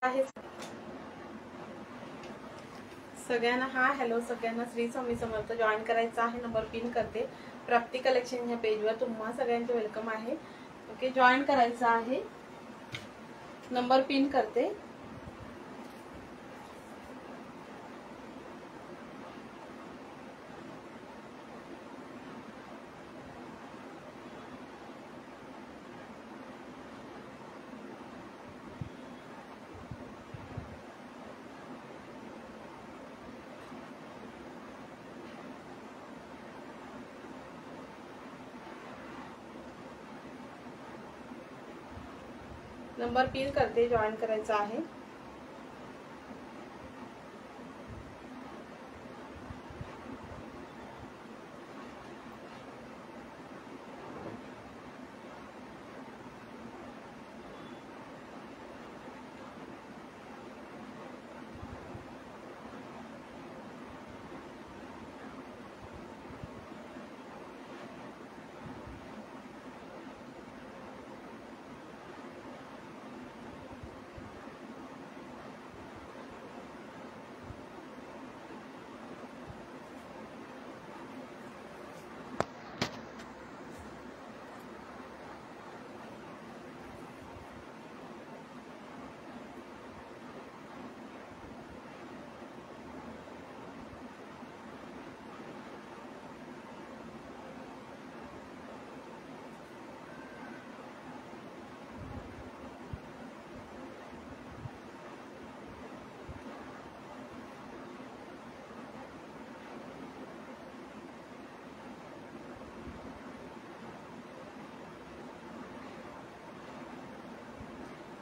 आहे सगळ्यांना हॅलो सगळ्यांना श्री स्वामी समर्थ जॉईन करायचा आहे. नंबर पिन करते. प्राप्ती कलेक्शन या पेजवर तुम्हा सगळ्यांचे वेलकम आहे. ओके, जॉईन करायचा आहे. नंबर पिन करते. नंबर पिन करते. जॉईन करायचा आहे.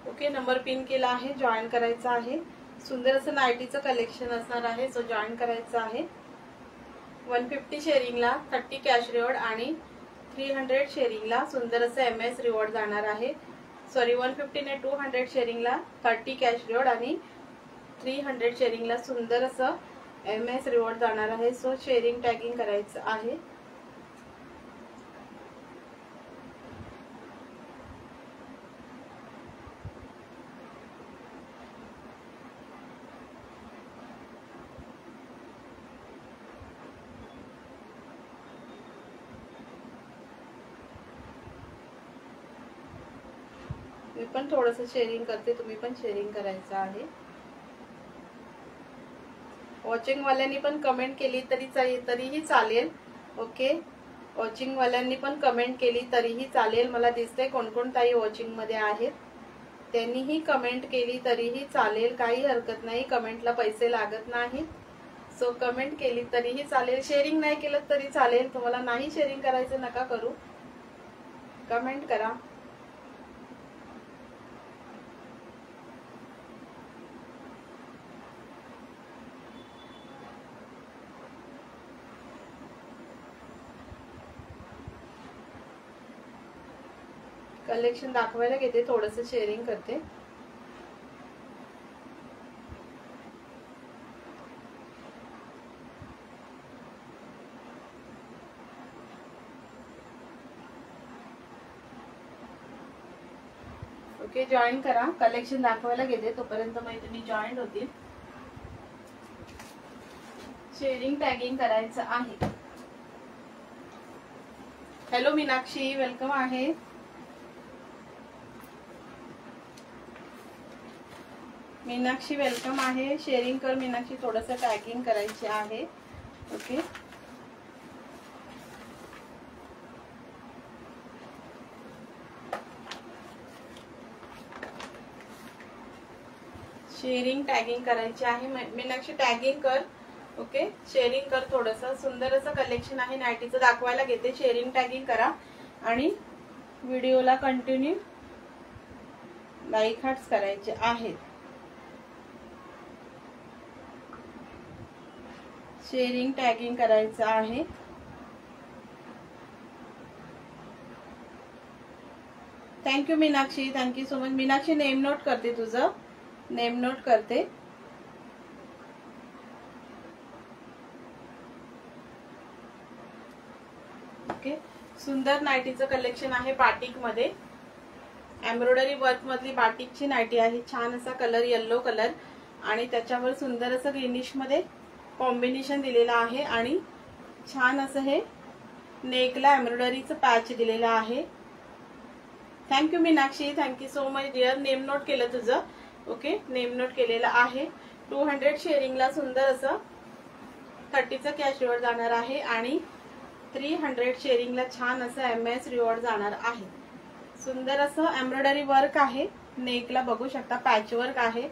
ओके, नंबर पिन केला आहे. जॉईन करायचा आहे. सुंदर असं नाईटीचं कलेक्शन असणार आहे. सो जॉईन करायचं आहे. 150 शेअरिंगला 30 कॅश रिवॉर्ड आणि 300 शेअरिंगला सुंदर असं MS रिवॉर्ड जाणार आहे. सॉरी, 150 ने 200 शेअरिंगला 30 कॅश रिवॉर्ड आणि 300 शेअरिंगला सुंदर असं MS रिवॉर्ड जाणार आहे. सो शेअरिंग टॅगिंग करायचं आहे. मी पण थोडंसं शेअरिंग करते, तुम्ही पण शेअरिंग करायचं आहे. वॉचिंग वाल्यांनी पण कमेंट केली तरीही चालेल. ओके, वॉचिंग वाल्यांनी पण कमेंट केली तरीही चालेल. मला दिसतंय कोण कोण ताई वॉचिंग मध्ये आहेत. त्यांनीही कमेंट केली तरीही चालेल, काही हरकत नाही. कमेंटला पैसे लागत नाहीत. सो कमेंट केली तरीही चालेल. शेअरिंग नाही केलं तरी चालेल. तुम्हाला नाही शेअरिंग करायचं नका करू, कमेंट करा. कलेक्शन दाखवायला घेते, थोडंसं शेअरिंग करते. ओके, जॉईन करा. कलेक्शन दाखवायला घेते, तोपर्यंत मैत्रिणी जॉईन होतील. शेअरिंग टॅगिंग करायचं आहे. हॅलो मीनाक्षी, वेलकम आहे. मीनाक्षी वेलकम आहे. शेअरिंग कर मीनाक्षी, थोडंसं टॅगिंग करायचे आहे. ओके, शेअरिंग टॅगिंग करायचे आहे. मीनाक्षी टॅगिंग कर. ओके, शेअरिंग कर. थोडंसं सुंदर असं कलेक्शन आहे नाईटीचं, दाखवायला घेते. शेअरिंग टॅगिंग करा आणि व्हिडिओला कंटिन्यू लाईक हार्ट्स करायचे आहेत. शेअरिंग टॅगिंग करायचं आहे. Thank you Meenakshi, thank you so much. Meenakshi name note करते, तुझं नेम नोट करते. ओके, सुंदर नाईटीचं कलेक्शन आहे बाटिक मध्ये. एम्ब्रॉयडरी वर्क मधली बाटिकची नाईटी आहे। छान असा कलर येलो कलर आणि त्याच्यावर सुंदर असं ग्रीनिश मध्ये कॉम्बिनेशन दिलेलं आहे आणि छान असं हे नेकला एम्ब्रॉयडरीचं पॅच दिलेलं आहे। Thank you Meenakshi, thank you so much dear. Name note केलं तुझं, ओके, नेम नोट केलेलं आहे। 200 शेअरिंगला सुंदर असं 30चं कॅश रिवॉर्ड जाणार आहे आणि 300 शेअरिंगला छान असं MS रिवॉर्ड जाणार आहे। सुंदर असं एम्ब्रॉयडरी वर्क आहे, नेकला बघू शकता पॅच वर्क आहे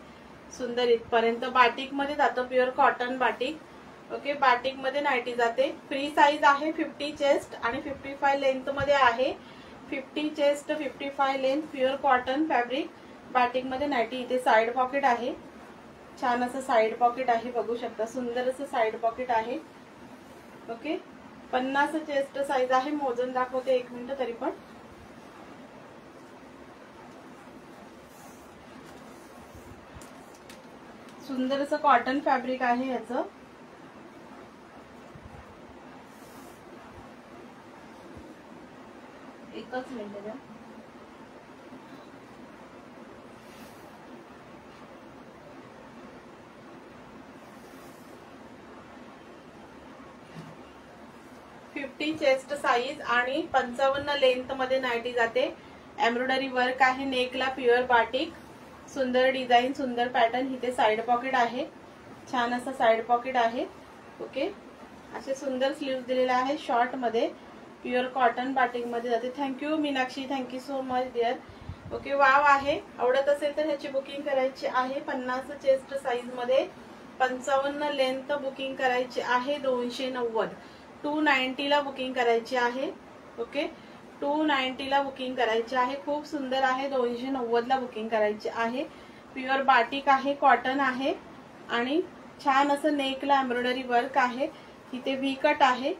सुंदर इथपर्यंत। बाटिक मध्ये जातं, pure cotton batik, okay. Batik मध्ये नाईटी जाते। फ्री साईज आहे 50 चेस्ट आणि 55 लेंथ मध्ये आहे। 50 chest 55 length pure cotton fabric batik मध्ये नाईटी। इथे साइड पॉकेट आहे, छान असं साइड पॉकेट आहे बघू शकता, सुंदर असं साइड पॉकेट आहे, ओके। 50 चेस्ट साईज आहे। मोजून दाखवते 1 मिनिट तरी पण। सुंदर असं कॉटन फॅब्रिक आहे याचं। एकच मिनिट द्या। चेस्ट साईज आणि 55 लेंथ मध्ये नाईटी जाते। एम्ब्रॉयडरी वर्क आहे नेकला, प्युअर बाटिक, सुंदर डिझाइन, सुंदर पॅटर्न। इथे साइड पॉकेट आहे, छान असं साइड पॉकेट आहे, ओके। असे सुंदर स्लीव्स दिलेले आहे शॉर्ट मध्ये, प्युअर कॉटन बाटिक मध्ये जाते। Thank you Meenakshi, thank you so much dear, okay. Wow आहे, आवडत असेल तर ह्याची बुकिंग करायची आहे। 50 चेस्ट साईज मध्ये 55 लेंथ बुकिंग करायची आहे। 290 290 ला बुकिंग करायची आहे, ओके। 290 ला बुकिंग करायची आहे। खूप सुंदर आहे, 290 ला बुकिंग करायची आहे। प्युअर बाटिक आहे, कॉटन आहे आणि छान असं नेकला एम्ब्रॉयडरी वर्क आहे। इथे व्ही कट आहे,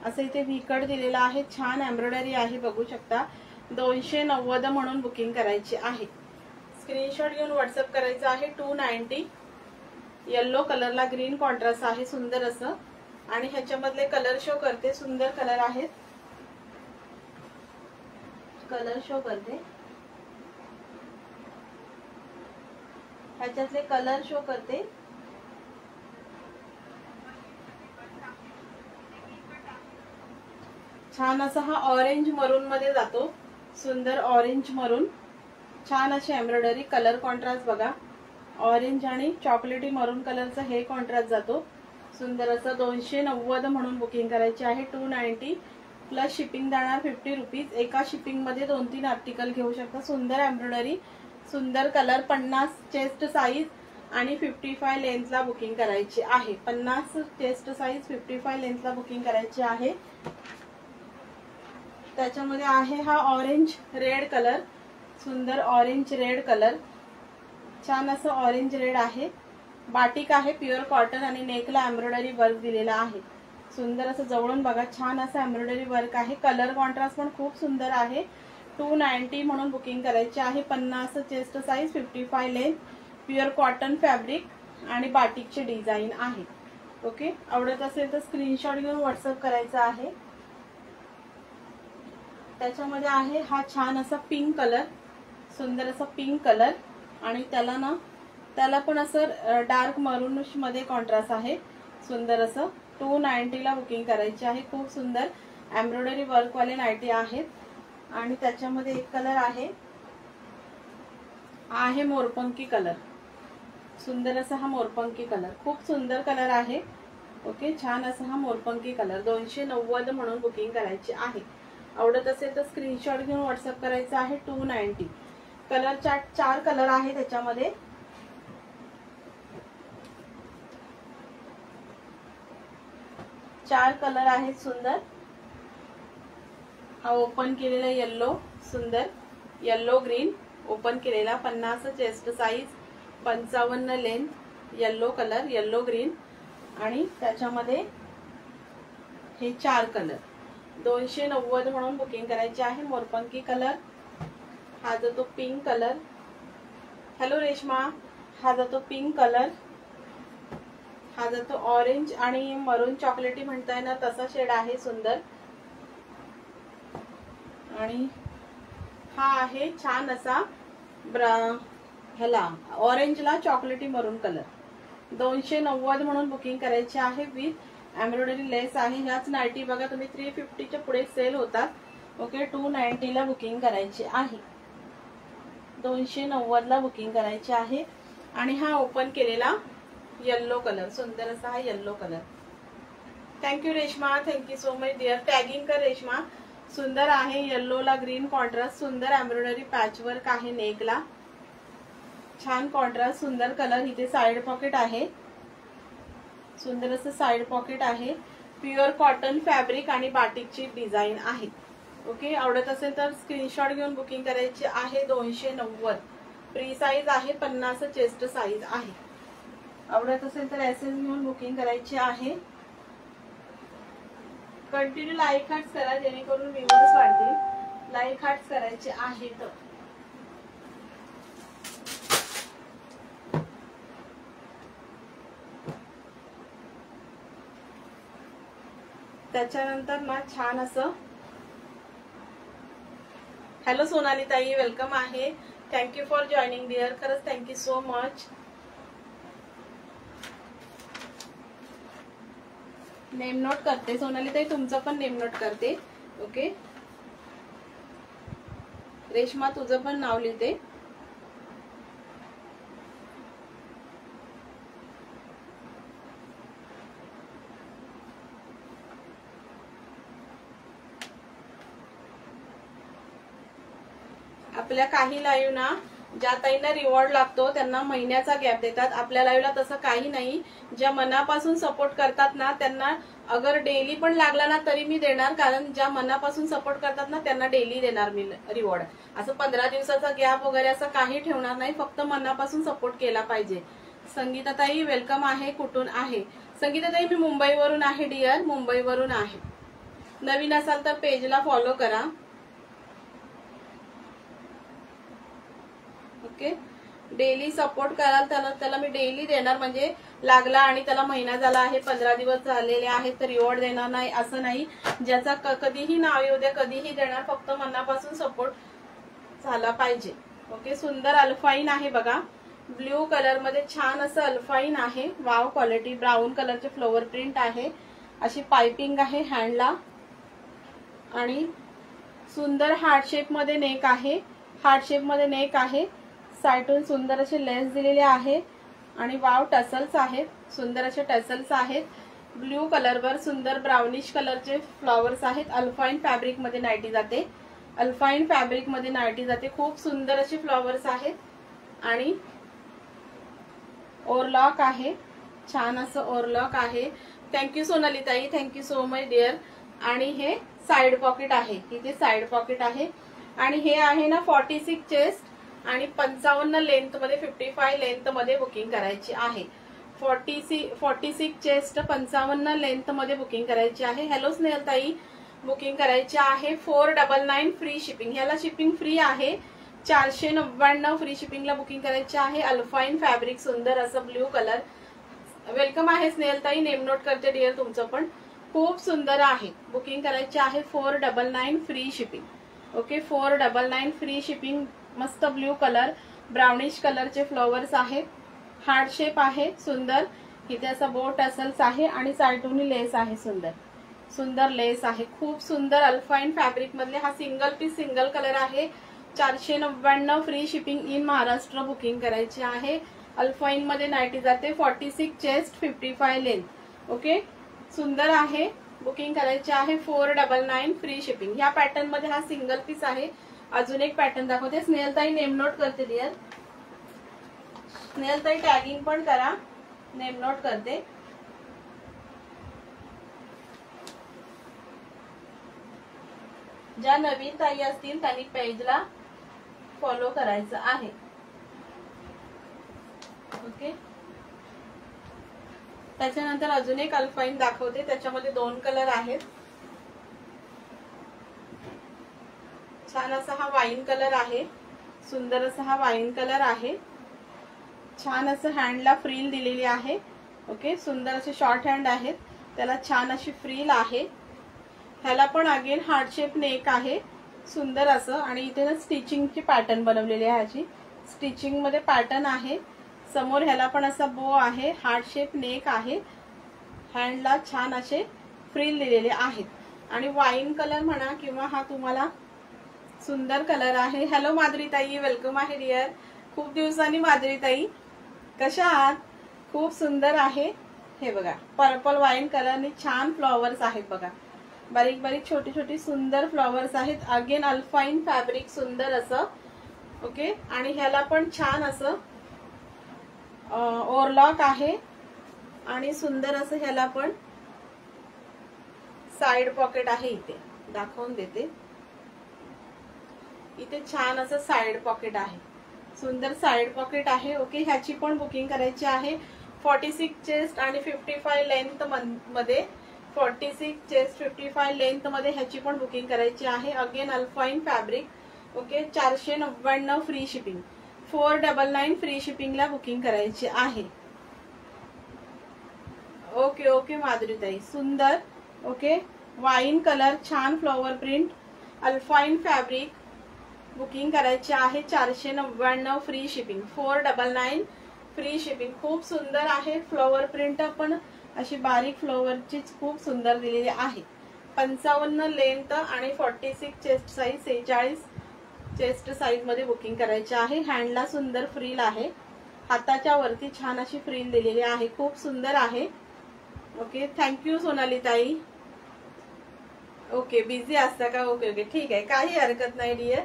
असं इथे व्ही कट दिलेला आहे, छान एम्ब्रॉयडरी आहे बघू शकता। 290 म्हणून बुकिंग करायची आहे। स्क्रीनशॉट घेऊन व्हॉट्सअप करायचं आहे। 290 येलो कलरला ग्रीन कॉन्ट्रास्ट आहे सुंदर असं आणि ह्याच्यामधले कलर शो करते, सुंदर कलर आहेत, कलर शो करते, ह्याच्यातले कलर शो करते। छान असा हा ऑरेंज मरून मध्ये जातो, सुंदर ऑरेंज मरून, छान अशी एम्ब्रॉयडरी, कलर कॉन्ट्रास्ट बघा, ऑरेंज आणि चॉकलेटी मरून कलरचा हे कॉन्ट्रास्ट जातो सुंदर असं। 290 म्हणून बुकिंग करायची आहे। 290 प्लस शिपिंग जाणार 50 रुपीज। एका शिपिंग मध्ये 2-3 आर्टिकल घेऊ शकता। सुंदर एम्ब्रॉयडरी, सुंदर कलर, 50 चेस्ट साईज आणि 55 लेंथला बुकिंग करायची आहे। 50 चेस्ट साईज 55 लेंथला बुकिंग करायची आहे। त्याच्यामध्ये आहे हा ऑरेंज रेड कलर, सुंदर ऑरेंज रेड कलर, छान असं ऑरेंज रेड आहे। बाटिक आहे, प्युअर कॉटन आणि नेकला एम्ब्रॉयडरी वर्क दिलेला आहे, सुंदर असं जवळून बघा, छान असं एम्ब्रॉयडरी वर्क आहे। कलर कॉन्ट्रास्ट पण खूप सुंदर आहे। 290 म्हणून बुकिंग करायची आहे। 50 chest size 55 length pure cotton fabric आणि बाटिकचे डिझाइन आहे, ओके। आवडत असेल तर स्क्रीनशॉट घेऊन व्हॉट्सअप करायचा आहे। त्याच्यामध्ये आहे हा छान असा पिंक कलर, सुंदर असा पिंक कलर आणि त्याला पण असं डार्क मरूनिश मध्ये कॉन्ट्रास्ट आहे, सुंदर असं। 290 ला बुकिंग करायची आहे। खूप सुंदर एम्ब्रॉयडरी वर्क वाले नाईटी आहेत आणि त्याच्यामध्ये एक कलर आहे मोरपंखी कलर, सुंदर असा हा मोरपंखी कलर, खूप सुंदर कलर आहे, ओके। छान असा हा मोरपंखी कलर 290 म्हणून बुकिंग करायची आहे। आवडत असेल तर स्क्रीनशॉट घेऊन व्हॉट्सअप करायचा आहे। 290 कलर चार्ट 4 कलर आहे त्याच्यामध्ये, चार कलर आहेत सुंदर। हा ओपन केलेला येलो, सुंदर येलो ग्रीन ओपन केलेला, 50 chest size 55 length, yellow colour, yellow green आणि त्याच्यामध्ये हे 4 कलर 290 म्हणून बुकिंग करायचे आहे। मोरपंखी कलर, हा जो तो पिंक कलर, हॅलो रेश्मा, हा जो तो पिंक कलर, हा जो तो ऑरेंज आणि मरून चॉकलेटी म्हणताय ना तसा शेड आहे सुंदर, आणि हा आहे छान असा ह्याला ऑरेंजला चॉकलेटी मरून कलर. 290 म्हणून बुकिंग करायची आहे विथ एम्ब्रॉयडरी लेस आहे. ह्याच नाईटी बघा तुम्ही 350च्या पुढे सेल होतात. ओके 290 ला बुकिंग करायची आहे. 290 ला बुकिंग करायची आहे. आणि हा ओपन केलेला येल्लो कलर, सुंदर असा हा yellow colour. Thank you Reshma, thank you so much dear. Tagging कर रेश्मा. सुंदर आहे येल्लोला ग्रीन कॉन्ट्रास्ट, सुंदर एम्ब्रॉयडरी पॅचवर्क आहे नेकला, छान कॉन्ट्रास्ट, सुंदर कलर. इथे साइड पॉकेट आहे, सुंदर असं साइड पॉकेट आहे. प्युअर कॉटन फॅब्रिक आणि बाटिकची डिझाईन आहे. ओके आवडत असेल तर स्क्रीनशॉट घेऊन बुकिंग करायची आहे. 290 फ्री साईज आहे, 50 चेस्ट साईज आहे. आवडत असेल तर एसएस घेऊन बुकिंग करायची आहे. कंटिन्यू लाईक हार्ट्स करा जेणेकरून व्ह्यूअर्स वाढतील. लाईक हार्ट्स करायचे आहेत. त्याच्यानंतर ना छान असं, हॅलो सोनाली ताई, वेलकम आहे. Thank you for joining dear. खरंच thank you so much. Name note करते सोनाली ताई, तुमचं पण नेम नोट करते. ओके रेश्मा तुझं पण नाव लिहिते. आपल्या काही लाईव्ह ना ज्या ताईंना रिवॉर्ड लागतो त्यांना महिन्याचा गॅप देतात. आपल्या लाईव्हला तसं काही नाही. ज्या मनापासून सपोर्ट करतात ना त्यांना अगर डेली पण लागला ना तरी मी देणार, कारण ज्या मनापासून सपोर्ट करतात ना त्यांना डेली देणार मी रिवॉर्ड. असं 15 दिवसाचा गॅप वगैरे असं काही ठेवणार नाही, फक्त मनापासून सपोर्ट केला पाहिजे. संगीता ताई वेलकम आहे. कुठून आहे संगीता ताई? मी मुंबईवरून आहे डिअर, मुंबईवरून आहे. नवीन असाल तर पेजला फॉलो करा. ओके डेली सपोर्ट कराल त्याला मी डेली देणार. म्हणजे लागला आणि त्याला महिना झाला आहे, 15 दिवस झालेले आहेत तर रिवॉर्ड देणार नाही असं नाही. ज्याचा कधीही नाव येऊ द्या कधीही देणार, फक्त मनापासून सपोर्ट झाला पाहिजे. ओके सुंदर अल्फाईन आहे बघा, ब्ल्यू कलर मध्ये छान असं अल्फाईन आहे. Wow quality. ब्राऊन कलरचे फ्लोवर प्रिंट आहे, अशी पाइपिंग आहे हँडला आणि सुंदर हार्ट शेप मध्ये नेक आहे. हार्ट शेप मध्ये नेक आहे. साइडून सुंदर असे लेस दिलेले आहे आणि वाव टसल्स आहेत, सुंदर असे टसल्स आहेत. ब्ल्यू कलरवर सुंदर ब्राउनिश कलरचे फ्लॉवर्स आहेत. अल्फाईन फॅब्रिक मध्ये नाईटी जाते, अल्फाईन फॅब्रिक मध्ये नाईटी जाते. खूप सुंदर असे फ्लॉवर्स आहेत आणि ओरलॉक आहे, छान असं ओरलॉक आहे. थँक्यू सोनाली ताई, थँक्यू सो मच डिअर. आणि हे साइड पॉकेट आहे, इथे साइड पॉकेट आहे. आणि हे आहे ना 46 चेस्ट आणि 55 लेंथ मध्ये, 55 लेंथ मध्ये बुकिंग करायची आहे. 46 चेस्ट 55 लेंथ मध्ये बुकिंग करायची आहे. हॅलो स्नेहल ताई, बुकिंग करायची आहे. 499 फ्री शिपिंग. ह्याला शिपिंग फ्री आहे. 499 फ्री शिपिंगला बुकिंग करायची आहे. अल्फाईन फॅब्रिक, सुंदर असं ब्ल्यू कलर. वेलकम आहे स्नेहल ताई, नेम नोट करते डिअर तुमचं पण. खूप सुंदर आहे. बुकिंग करायची आहे. 499 free shipping. Okay 499 free shipping. मस्त ब्ल्यू कलर, ब्राउनिश कलरचे फ्लॉवर्स आहेत. हार्ट शेप आहे सुंदर. इथे असं बोट असल्स आहे आणि साइडून लेस आहे, सुंदर सुंदर लेस आहे. खूप सुंदर अल्फाईन फॅब्रिक मधले हा सिंगल पीस सिंगल कलर आहे. 499 free shipping in Maharashtra booking करायची आहे. अल्फाईन मध्ये नाईटी जाते. 46 चेस्ट 55 लेंथ. ओके सुंदर आहे. बुकिंग करायची आहे. 499 फ्री शिपिंग. ह्या पॅटर्न मध्ये हा सिंगल पीस आहे. अजून एक पॅटर्न दाखवते. स्नेहलताई नेम नोट करते डिअर. स्नेहलताई टॅगिंग पण करा, नेम नोट करते. ज्या नवीन ताई असतील त्यांनी पेजला फॉलो करायचं आहे. ओके त्याच्यानंतर अजून एक अल्फाईन दाखवते. त्याच्यामध्ये 2 कलर आहेत. छान असा हा वाईन कलर आहे, सुंदर असा हा वाईन कलर आहे. छान असं हँडला फ्रिल दिलेली आहे. ओके सुंदर असे शॉर्ट हँड आहेत, त्याला छान अशी फ्रिल आहे. ह्याला पण अगेन हार्ट शेप नेक आहे. सुंदर असं. आणि इथे ना स्टिचिंगची पॅटर्न बनवलेली आहे. ह्याची स्टिचिंग मध्ये पॅटर्न आहे. समोर ह्याला पण असा बो आहे, हार्ट शेप नेक आहे, हँडला छान असे फ्रिल दिलेले आहेत. आणि वाईन कलर म्हणा किंवा हा तुम्हाला सुंदर कलर आहे. हॅलो माधुरी ताई, वेलकम आहे डिअर. खूप दिवसांनी माधुरी ताई, कशा आहात? खूप सुंदर आहे. हे बघा पर्पल वाईन कलरने छान फ्लॉवर्स आहेत बघा, बारीक बारीक छोटी छोटी सुंदर फ्लॉवर्स आहेत. अगेन अल्फाईन फॅब्रिक, सुंदर असं. ओके. आणि ह्याला पण छान असं ओरलॉक आहे आणि सुंदर असं ह्याला पण साइड पॉकेट आहे. इथे दाखवून देते. इथे छान असं साइड पॉकेट आहे, सुंदर साइड पॉकेट आहे. ओके. ह्याची पण बुकिंग करायची आहे. 46 चेस्ट आणि 55 लेंथ मध्ये, 46 चेस्ट 55 लेंथ मध्ये ह्याची पण बुकिंग करायची आहे. Again alpine fabric. Okay. 499 free shipping, 499 free शिपिंगला बुकिंग करायची आहे. ओके ओके माधुरी ताई, सुंदर. ओके. वाईन कलर, छान flower print, alpine fabric, booking करायची आहे. 499 फ्री शिपिंग, 499 फ्री शिपिंग. खूप सुंदर आहे. फ्लॉवर प्रिंट पण अशी बारीक फ्लॉवरची खूप सुंदर दिलेली आहे. 55 लेंथ आणि 46 चेस्ट साईज, 46 चेस्ट साईज मध्ये बुकिंग करायची आहे. हँडला सुंदर फ्रिल आहे, हाताच्या वरती छान अशी फ्रिल दिलेली आहे, खूप सुंदर आहे. ओके. थँक्यू सोनाली ताई. ओके. बिझी असता का? ओके ओके ठीक आहे, काही हरकत नाही डिअर.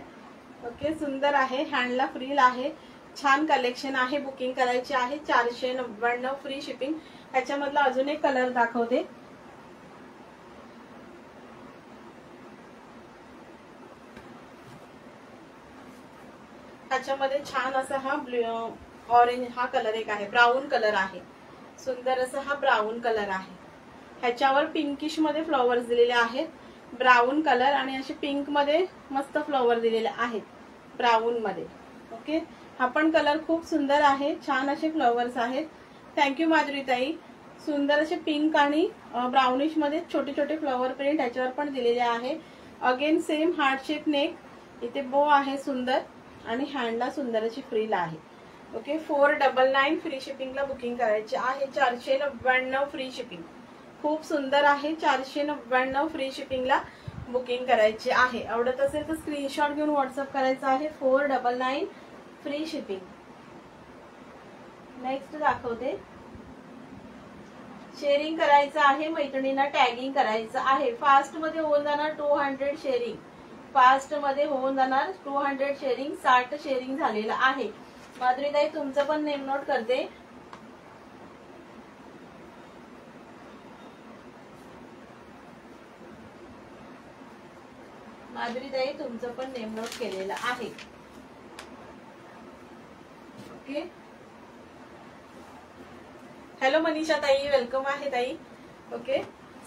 ओके. सुंदर आहे, हँडला फ्रिल आहे, छान कलेक्शन आहे. बुकिंग करायची आहे. 499 फ्री शिपिंग. ह्याच्यामधला अजून एक कलर दाखवते. ह्याच्यामध्ये छान असा हा ऑरेंज हा कलर एक आहे, ब्राऊन कलर आहे, सुंदर असा हा ब्राऊन कलर आहे. ह्याच्यावर पिंकिश मध्ये फ्लॉवर्स दिलेले आहेत, ब्राऊन कलर आणि असे पिंक मध्ये मस्त फ्लॉवर दिलेले आहेत ब्राऊन मध्ये. ओके. हा पण कलर खूप सुंदर आहे, छान असे फ्लॉवर्स आहेत. थँक्यू माधुरी ताई. सुंदर असे पिंक आणि ब्राउनिश मध्ये छोटे छोटे फ्लॉवर प्रिंट ह्याच्यावर पण दिलेले आहे. Again same heart shape neck, इथे बो आहे सुंदर आणि हँडला सुंदर अशी फ्रिल आहे. ओके. 499 फ्री शिपिंगला बुकिंग करायची आहे. 499 फ्री शिपिंग. खूप सुंदर आहे. 499 फ्री शिपिंगला बुकिंग करायची आहे. आवडत असेल तर स्क्रीनशॉट घेऊन व्हॉट्सअप करायचा आहे. 499 फ्री शिपिंग. नेक्स्ट दाखवते. शेअरिंग करायचं आहे, मैत्रिणींना टॅगिंग करायचं आहे. फास्ट मध्ये होऊन जाणार 200 शेअरिंग, फास्ट मध्ये होऊन जाणार 200 शेअरिंग. 60 शेअरिंग झालेलं आहे. माधुरीताई तुमचं पण नेम नोट करते. माधुरीताई तुमचं पण नेम नोट केलेलं आहे. ओके. हॅलो मनीषा ताई, वेलकम आहे ताई. ओके.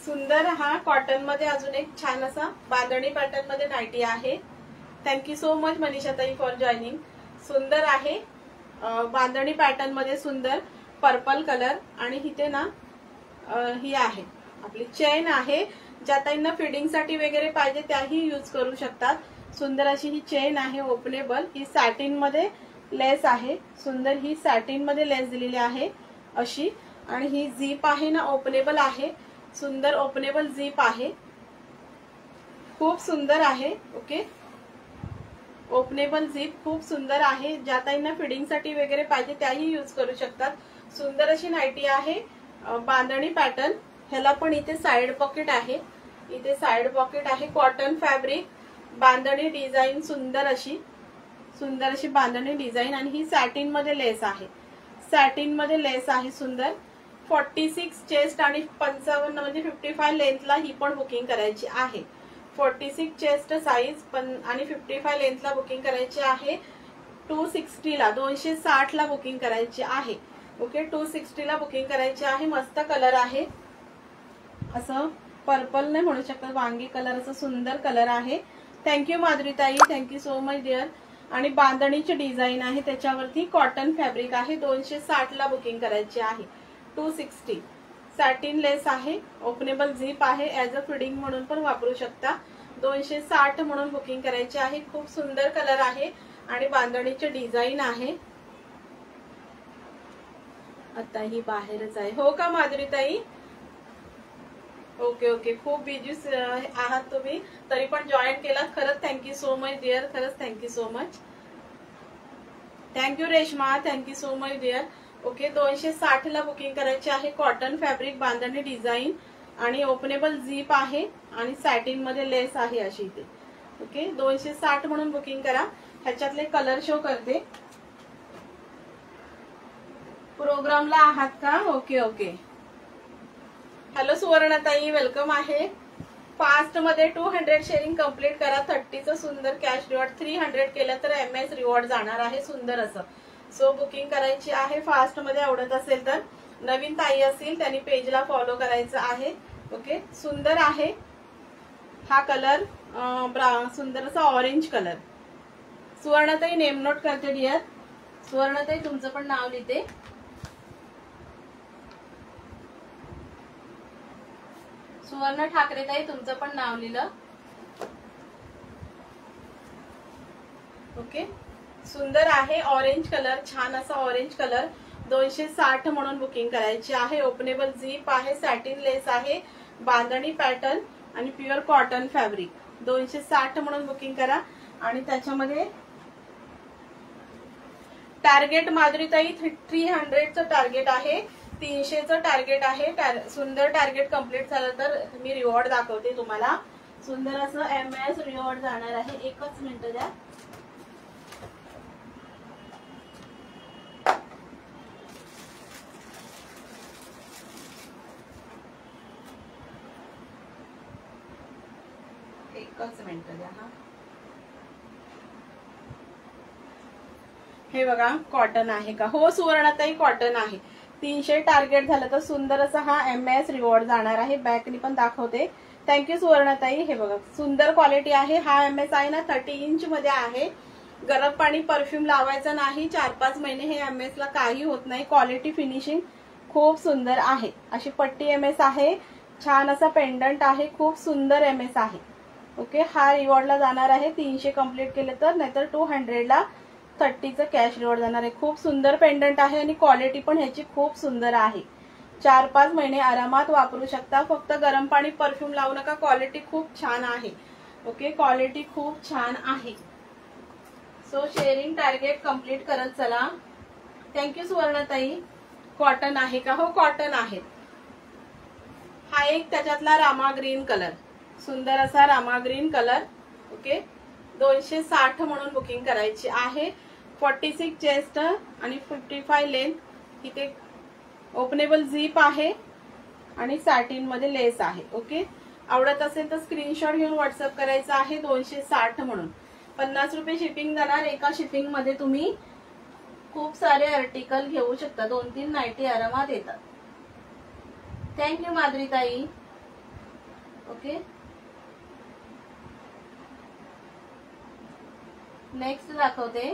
सुंदर हा कॉटन मध्ये अजून एक छान असा बांधणी पॅटर्न मध्ये नाईटी आहे. थँक्यू सो मच मनीषा ताई फॉर जॉईनिंग. सुंदर आहे, बांधणी पॅटर्न मध्ये सुंदर पर्पल कलर. आणि इथे ना ही आहे आपली चेन आहे, ज्या ताईंना फिडिंग साठी वगैरे पाहिजे त्याही यूज करू शकतात. सुंदर अशी ही चेन आहे ओपनेबल. ही सॅटिन मध्ये लेस आहे, सुंदर ही सॅटिन मध्ये लेस दिलेली आहे अशी. आणि ही झीप आहे ना ओपनेबल आहे, सुंदर ओपनेबल झीप आहे, खूप सुंदर आहे. ओके. ओपनेबल झीप खूप सुंदर आहे, ज्या ताईंना फिडिंग साठी वगैरे पाहिजे त्याही यूज करू शकतात. सुंदर अशी नाईटी आहे, बांधणी पॅटर्न. ह्याला पण इथे साइड पॉकेट आहे, इथे साइड पॉकेट आहे. कॉटन फॅब्रिक, बांधणी डिझाईन, सुंदर अशी बांधणी डिझाईन. आणि ही सॅटिन मध्ये लेस आहे, सॅटिन मध्ये लेस आहे सुंदर. 46 चेस्ट आणि 55 म्हणजे 55 लेंथला ही पण बुकिंग करायची आहे. 46 चेस्ट साईज आणि 55 लेंथला बुकिंग करायची आहे. 260 ला 260 ला बुकिंग करायची आहे. ओके. 260 ला बुकिंग करायची आहे. मस्त कलर आहे, असं पर्पल नाही म्हणू शकत, वांगी कलर असं सुंदर कलर आहे. Thank you माधुरीताई, thank you so much dear. आणि बांधणीची डिझाईन आहे, त्याच्यावरती कॉटन फॅब्रिक आहे. 260 ला बुकिंग करायची आहे. 260 सॅटिन लेस आहे, ओपनेबल झीप आहे, ऍज अ फिडिंग म्हणून पण वापरू शकता. 260 म्हणून बुकिंग करायची आहे। खूप सुंदर कलर आहे आणि बांधणीचे डिझाइन आहे। आता ही बाहेरच आहे हो का माधुरीताई? ओके ओके, खूप बिझी आहात तुम्ही, तरी पण जॉईन केलात, खरंच थँक्यू सो मच डिअर, खरंच thank you so much, thank you Reshma, thank you so much dear. Okay 260 ला बुकिंग करायची आहे। कॉटन फॅब्रिक, बांधणी डिझाइन आणि ओपनेबल झीप आहे आणि सॅटिन मध्ये लेस आहे अशी इथे। ओके 260 म्हणून बुकिंग करा। ह्याच्यातले कलर शो करते। प्रोग्रामला आहात का? ओके ओके, हॅलो सुवर्णताई, वेलकम आहे। फास्ट मध्ये 200 शेअरिंग कंप्लीट करा। 30चं सुंदर कॅश रिवॉर्ड, 300 केलं तर MS रिवॉर्ड जाणार आहे सुंदर असं। सो बुकिंग करायची आहे फास्ट मध्ये, आवडत असेल तर। नवीन ताई असतील त्यांनी पेजला फॉलो करायचं आहे। ओके सुंदर आहे हा कलर, सुंदर असा ऑरेंज कलर। सुवर्णताई नेम नोट करते डिअर, सुवर्णताई तुमचं पण नाव लिहिते। सुवर्ण ठाकरे ताई तुमचं पण नाव लिहिलं। ओके सुंदर आहे ऑरेंज कलर, छान असा ऑरेंज कलर। 260 म्हणून बुकिंग करायची आहे। ओपनेबल झीप आहे, सॅटिन लेस आहे, बांधणी पॅटर्न आणि प्युअर कॉटन फॅब्रिक। 260 म्हणून बुकिंग करा। आणि त्याच्यामध्ये टार्गेट माधुरीताई 300चं टार्गेट आहे, 300चं टार्गेट आहे। सुंदर टार्गेट कंप्लीट झालं तर मी रिवॉर्ड दाखवते तुम्हाला। सुंदर असं MS रिवॉर्ड जाणार आहे। एकच मिनिट द्या। एकच मिनिट द्या हा। हे बघा कॉटन आहे का? हो सुवर्णताई कॉटन आहे। 300 टार्गेट झालं तर सुंदर असा हा MS रिवॉर्ड जाणार आहे। बॅकनी पण दाखवते। थँक्यू सुवर्णताई। हे बघा सुंदर क्वालिटी आहे। हा MS आहे ना 30 इंच मध्ये आहे। गरम पाणी परफ्यूम लावायचा नाही, 4-5 महिने हे MS ला काही होत नाही। क्वालिटी फिनिशिंग खूप सुंदर आहे। अशी पट्टी MS आहे, छान असा पेंडंट आहे, खूप सुंदर MS आहे। ओके हा रिवॉर्डला जाणार आहे 300 कंप्लीट केले तर, नाहीतर 200 ला 30चं कॅश रिवॉर्ड जाणार आहे। खूप सुंदर पेंडंट आहे आणि क्वालिटी पण ह्याची खूप सुंदर आहे। 4-5 महिने आरामात वापरू शकता। फक्त गरम पाणी परफ्यूम लावू नका, क्वालिटी खूप छान आहे। ओके क्वालिटी खूप छान आहे। सो शेअरिंग टार्गेट कंप्लीट करत चला। थँक्यू सुवर्णताई। कॉटन आहे का? हो कॉटन आहे। हा एक त्याच्यातला रामा ग्रीन कलर, सुंदर असा रामा ग्रीन कलर। ओके 260 म्हणून बुकिंग करायची आहे। 46 चेस्ट आणि 55 लेंथ। इथे ओपनेबल झीप आहे आणि सॅटिन मध्ये लेस आहे। ओके आवडत असेल तर स्क्रीनशॉट घेऊन व्हॉट्सअप करायचा आहे। 260 म्हणून 50 रुपये शिपिंग जाणार। एका शिपिंग मध्ये तुम्ही खूप सारे आर्टिकल घेऊ शकता, 2-3 नाईटी आरामात येतात। थँक्यू माधुरीताई। ओके नेक्स्ट दाखवते।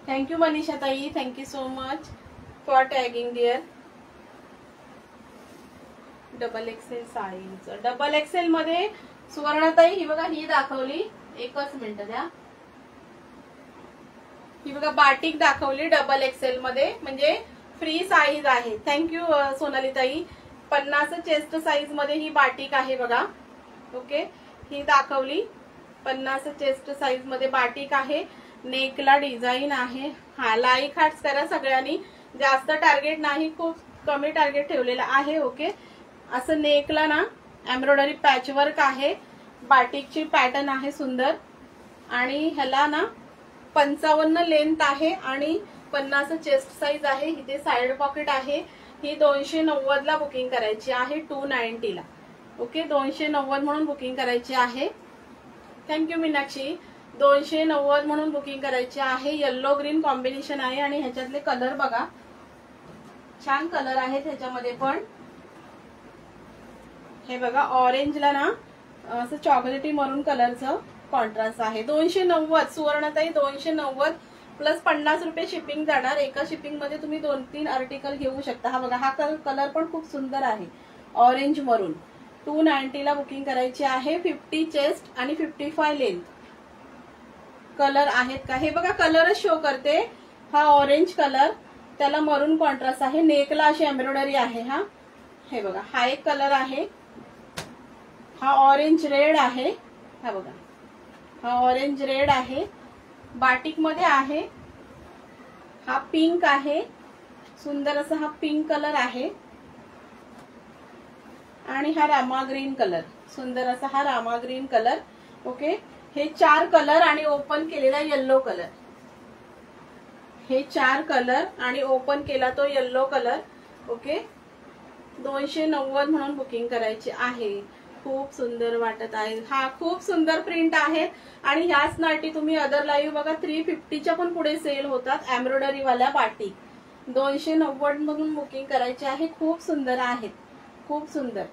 थँक्यू मनीषा ताई, thank you so much for tagging dear. XXL size, XXL मध्ये सुवर्णताई ही बघा, ही दाखवली, एकच मिनिट द्या। ही बघा बाटिक दाखवली XXL मध्ये, म्हणजे फ्री साईज आहे। थँक्यू सोनालीताई। 50 चेस्ट साईज मध्ये ही बाटिक आहे बघा। ओके ही दाखवली 50 चेस्ट साईज मध्ये बाटिक आहे। नेकला डिझाइन आहे। हा लाईक हार्ट्स करा सगळ्यांनी, जास्त टार्गेट नाही, खूप कमी टार्गेट ठेवलेला आहे। ओके असं नेकला ना एम्ब्रॉयडरी पॅचवर्क आहे, बाटिकची पॅटर्न आहे सुंदर, आणि ह्याला ना 55 लेंथ आहे आणि 50 चेस्ट साईज आहे। इथे साइड पॉकेट आहे। ही 290 ला बुकिंग करायची आहे, 290 ला। ओके 290 म्हणून बुकिंग करायची आहे। थँक्यू मीनाक्षी। 290 म्हणून बुकिंग करायची आहे। येलो ग्रीन कॉम्बिनेशन आहे आणि ह्याच्यातले कलर बघा, छान कलर आहेत ह्याच्यामध्ये पण। हे बघा ऑरेंजला ना असं चॉकलेटी मरून कलरचं कॉन्ट्रास्ट आहे. 290 सुवर्णताई, 290 प्लस 50 रुपये शिपिंग जाणार. एका शिपिंग मध्ये तुम्ही 2-3 आर्टिकल घेऊ शकता. हा बघा, हा कलर पण खूप सुंदर आहे, ऑरेंज मरून. 290 ला बुकिंग करायची आहे. 50 चेस्ट आणि 55 लेंथ. कलर आहेत का हे बघा, कलरच शो करते. हा ऑरेंज कलर, त्याला मरून कॉन्ट्रास्ट आहे. नेकला अशी एम्ब्रॉयडरी आहे. हे बघा, हा एक कलर आहे. हा ऑरेंज रेड आहे. हा बघा, हा ऑरेंज रेड आहे, बाटिक मध्ये आहे. हा पिंक आहे, सुंदर असा हा पिंक कलर आहे. आणि हा रामा ग्रीन कलर, सुंदर असा हा रामा ग्रीन कलर. ओके, हे 4 कलर आणि ओपन केलेला येल्लो कलर. हे 4 कलर आणि ओपन केला तो येल्लो कलर. ओके, 290 म्हणून बुकिंग करायची आहे. खूप सुंदर वाटत आहे. हा खूप सुंदर प्रिंट आहे. आणि ह्याच नाटी तुम्ही अदर लाईव्ह बघा 350च्या पण पुढे सेल होतात एम्ब्रॉयडरी वाल्या बाटिक. 290 म्हणून बुकिंग करायची आहे. खूप सुंदर आहेत, खूप सुंदर.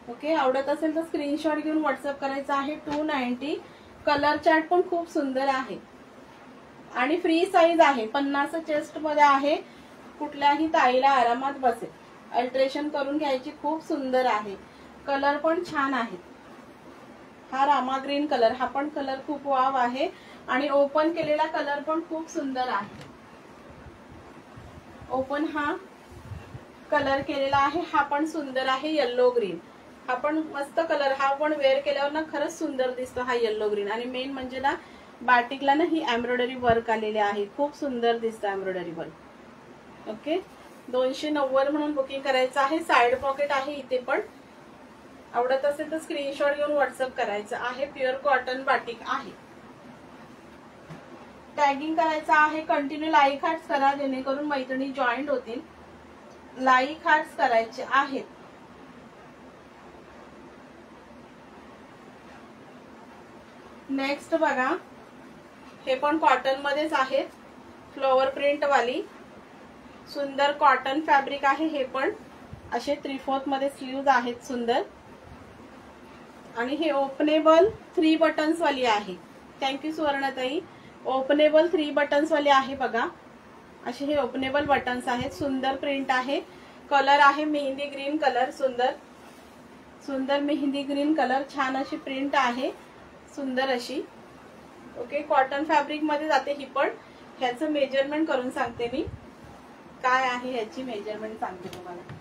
ओके, आवडत असेल तर स्क्रीनशॉट घेऊन व्हॉट्सअप करायचा आहे. 290. कलर चार्ट पण खूप सुंदर आहे आणि फ्री साईज आहे. 50 चेस्ट मध्ये आहे. कुठल्याही ताईला आरामात बसेल. अल्ट्रेशन करून घ्यायची. खूप सुंदर आहे. कलर पण छान आहे. हा रामा ग्रीन कलर, हा पण कलर खूप वाव आहे. आणि ओपन केलेला कलर पण खूप सुंदर आहे. ओपन हा कलर केलेला आहे. हा पण सुंदर आहे, येल्लो ग्रीन. हा पण मस्त कलर. हा पण वेअर केल्यावर ना खरंच सुंदर दिसतो हा येल्लो ग्रीन. आणि मेन म्हणजे ना बाटिकला ना ही एम्ब्रॉयडरी वर्क आलेली आहे. खूप सुंदर दिसतं एम्ब्रॉयडरी वर्क. ओके, 290 म्हणून बुकिंग करायचं आहे. साइड पॉकेट आहे इथे पण. आवडत असेल तर स्क्रीनशॉट घेऊन व्हॉट्सअप करायचं आहे. प्युअर कॉटन बाटिक आहे. टॅगिंग करायचं आहे. कंटिन्यू लाईक हार्ट्स करा जेणेकरून मैत्रिणी जॉईंट होतील. लाईक हार्ट्स करायचे आहेत. नेक्स्ट बघा, हे पण कॉटन मध्येच आहेत. फ्लॉवर प्रिंट वाली सुंदर कॉटन फॅब्रिक आहे. हे पण असे 3/4 मध्ये स्लीव्ज आहेत, सुंदर. आणि हे ओपनेबल 3 बटन्स वाली आहे. थँक्यू सुवर्णताई. ओपनेबल 3 बटन्स वाली आहे बघा. असे हे ओपनेबल बटन्स आहेत. सुंदर प्रिंट आहे. कलर आहे मेहंदी ग्रीन कलर. सुंदर सुंदर मेहंदी ग्रीन कलर. छान अशी प्रिंट आहे, सुंदर अशी. ओके, कॉटन फॅब्रिक मध्ये जाते ही पण. ह्याचं मेजरमेंट करून सांगते मी, काय आहे ह्याची मेजरमेंट सांगते तुम्हाला.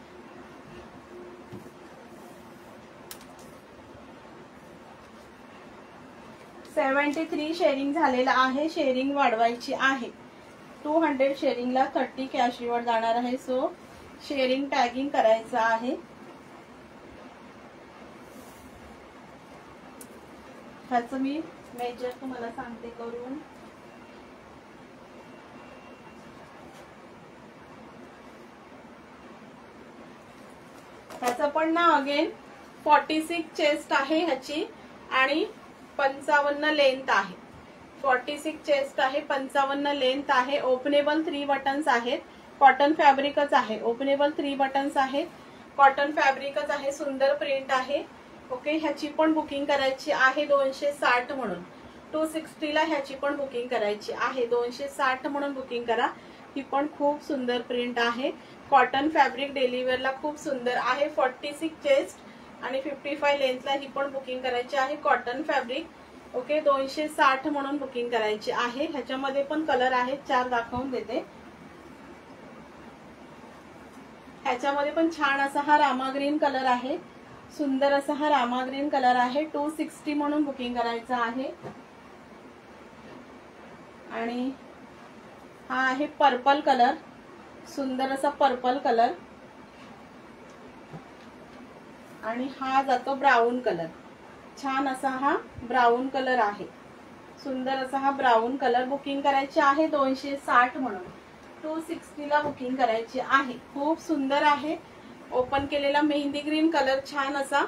$73 शेअरिंग झालेला आहे. शेअरिंग वाढवायची आहे. 200 शेअरिंगला 30 कॅश रिवॉर्ड जाणार आहे. सो शेअरिंग टॅगिंग करायचं आहे. ह्याचं मी मेजर तुम्हाला सांगते करून. ह्याचं पण ना अगेन 46 चेस्ट आहे ह्याची आणि 55 लेंथ आहे. 46 चेस्ट आहे, 55 लेंथ आहे. ओपनेबल 3 बटन्स आहेत. कॉटन फॅब्रिकच आहे. ओपनेबल 3 बटन्स आहेत. कॉटन फॅब्रिकच आहे. सुंदर प्रिंट आहे. ओके, ह्याची पण बुकिंग करायची आहे 260 म्हणून. 260 ला ह्याची पण बुकिंग करायची आहे. 260 म्हणून बुकिंग करा. ही पण खूप सुंदर प्रिंट आहे. कॉटन फॅब्रिक डेली वेअरला खूप सुंदर आहे. 46 चेस्ट आणि 55 लेंथला ही पण बुकिंग करायची आहे. Cotton fabric. ओके, 260 म्हणून बुकिंग करायची आहे. ह्याच्यामध्ये पण कलर आहेत, 4 दाखवून देते. ह्याच्यामध्ये पण छान असा हा रामा ग्रीन कलर आहे. सुंदर असा हा रामा ग्रीन कलर आहे. 260 म्हणून बुकिंग करायचं आहे. आणि हा आहे पर्पल कलर. सुंदर असा पर्पल कलर. आणि हा जातो ब्राऊन कलर. छान असा हा ब्राऊन कलर आहे. सुंदर असा हा ब्राऊन कलर. बुकिंग करायची आहे 260 म्हणून. 260 ला बुकिंग करायची आहे. खूप सुंदर आहे. ओपन केलेला मेहंदी ग्रीन कलर. छान असा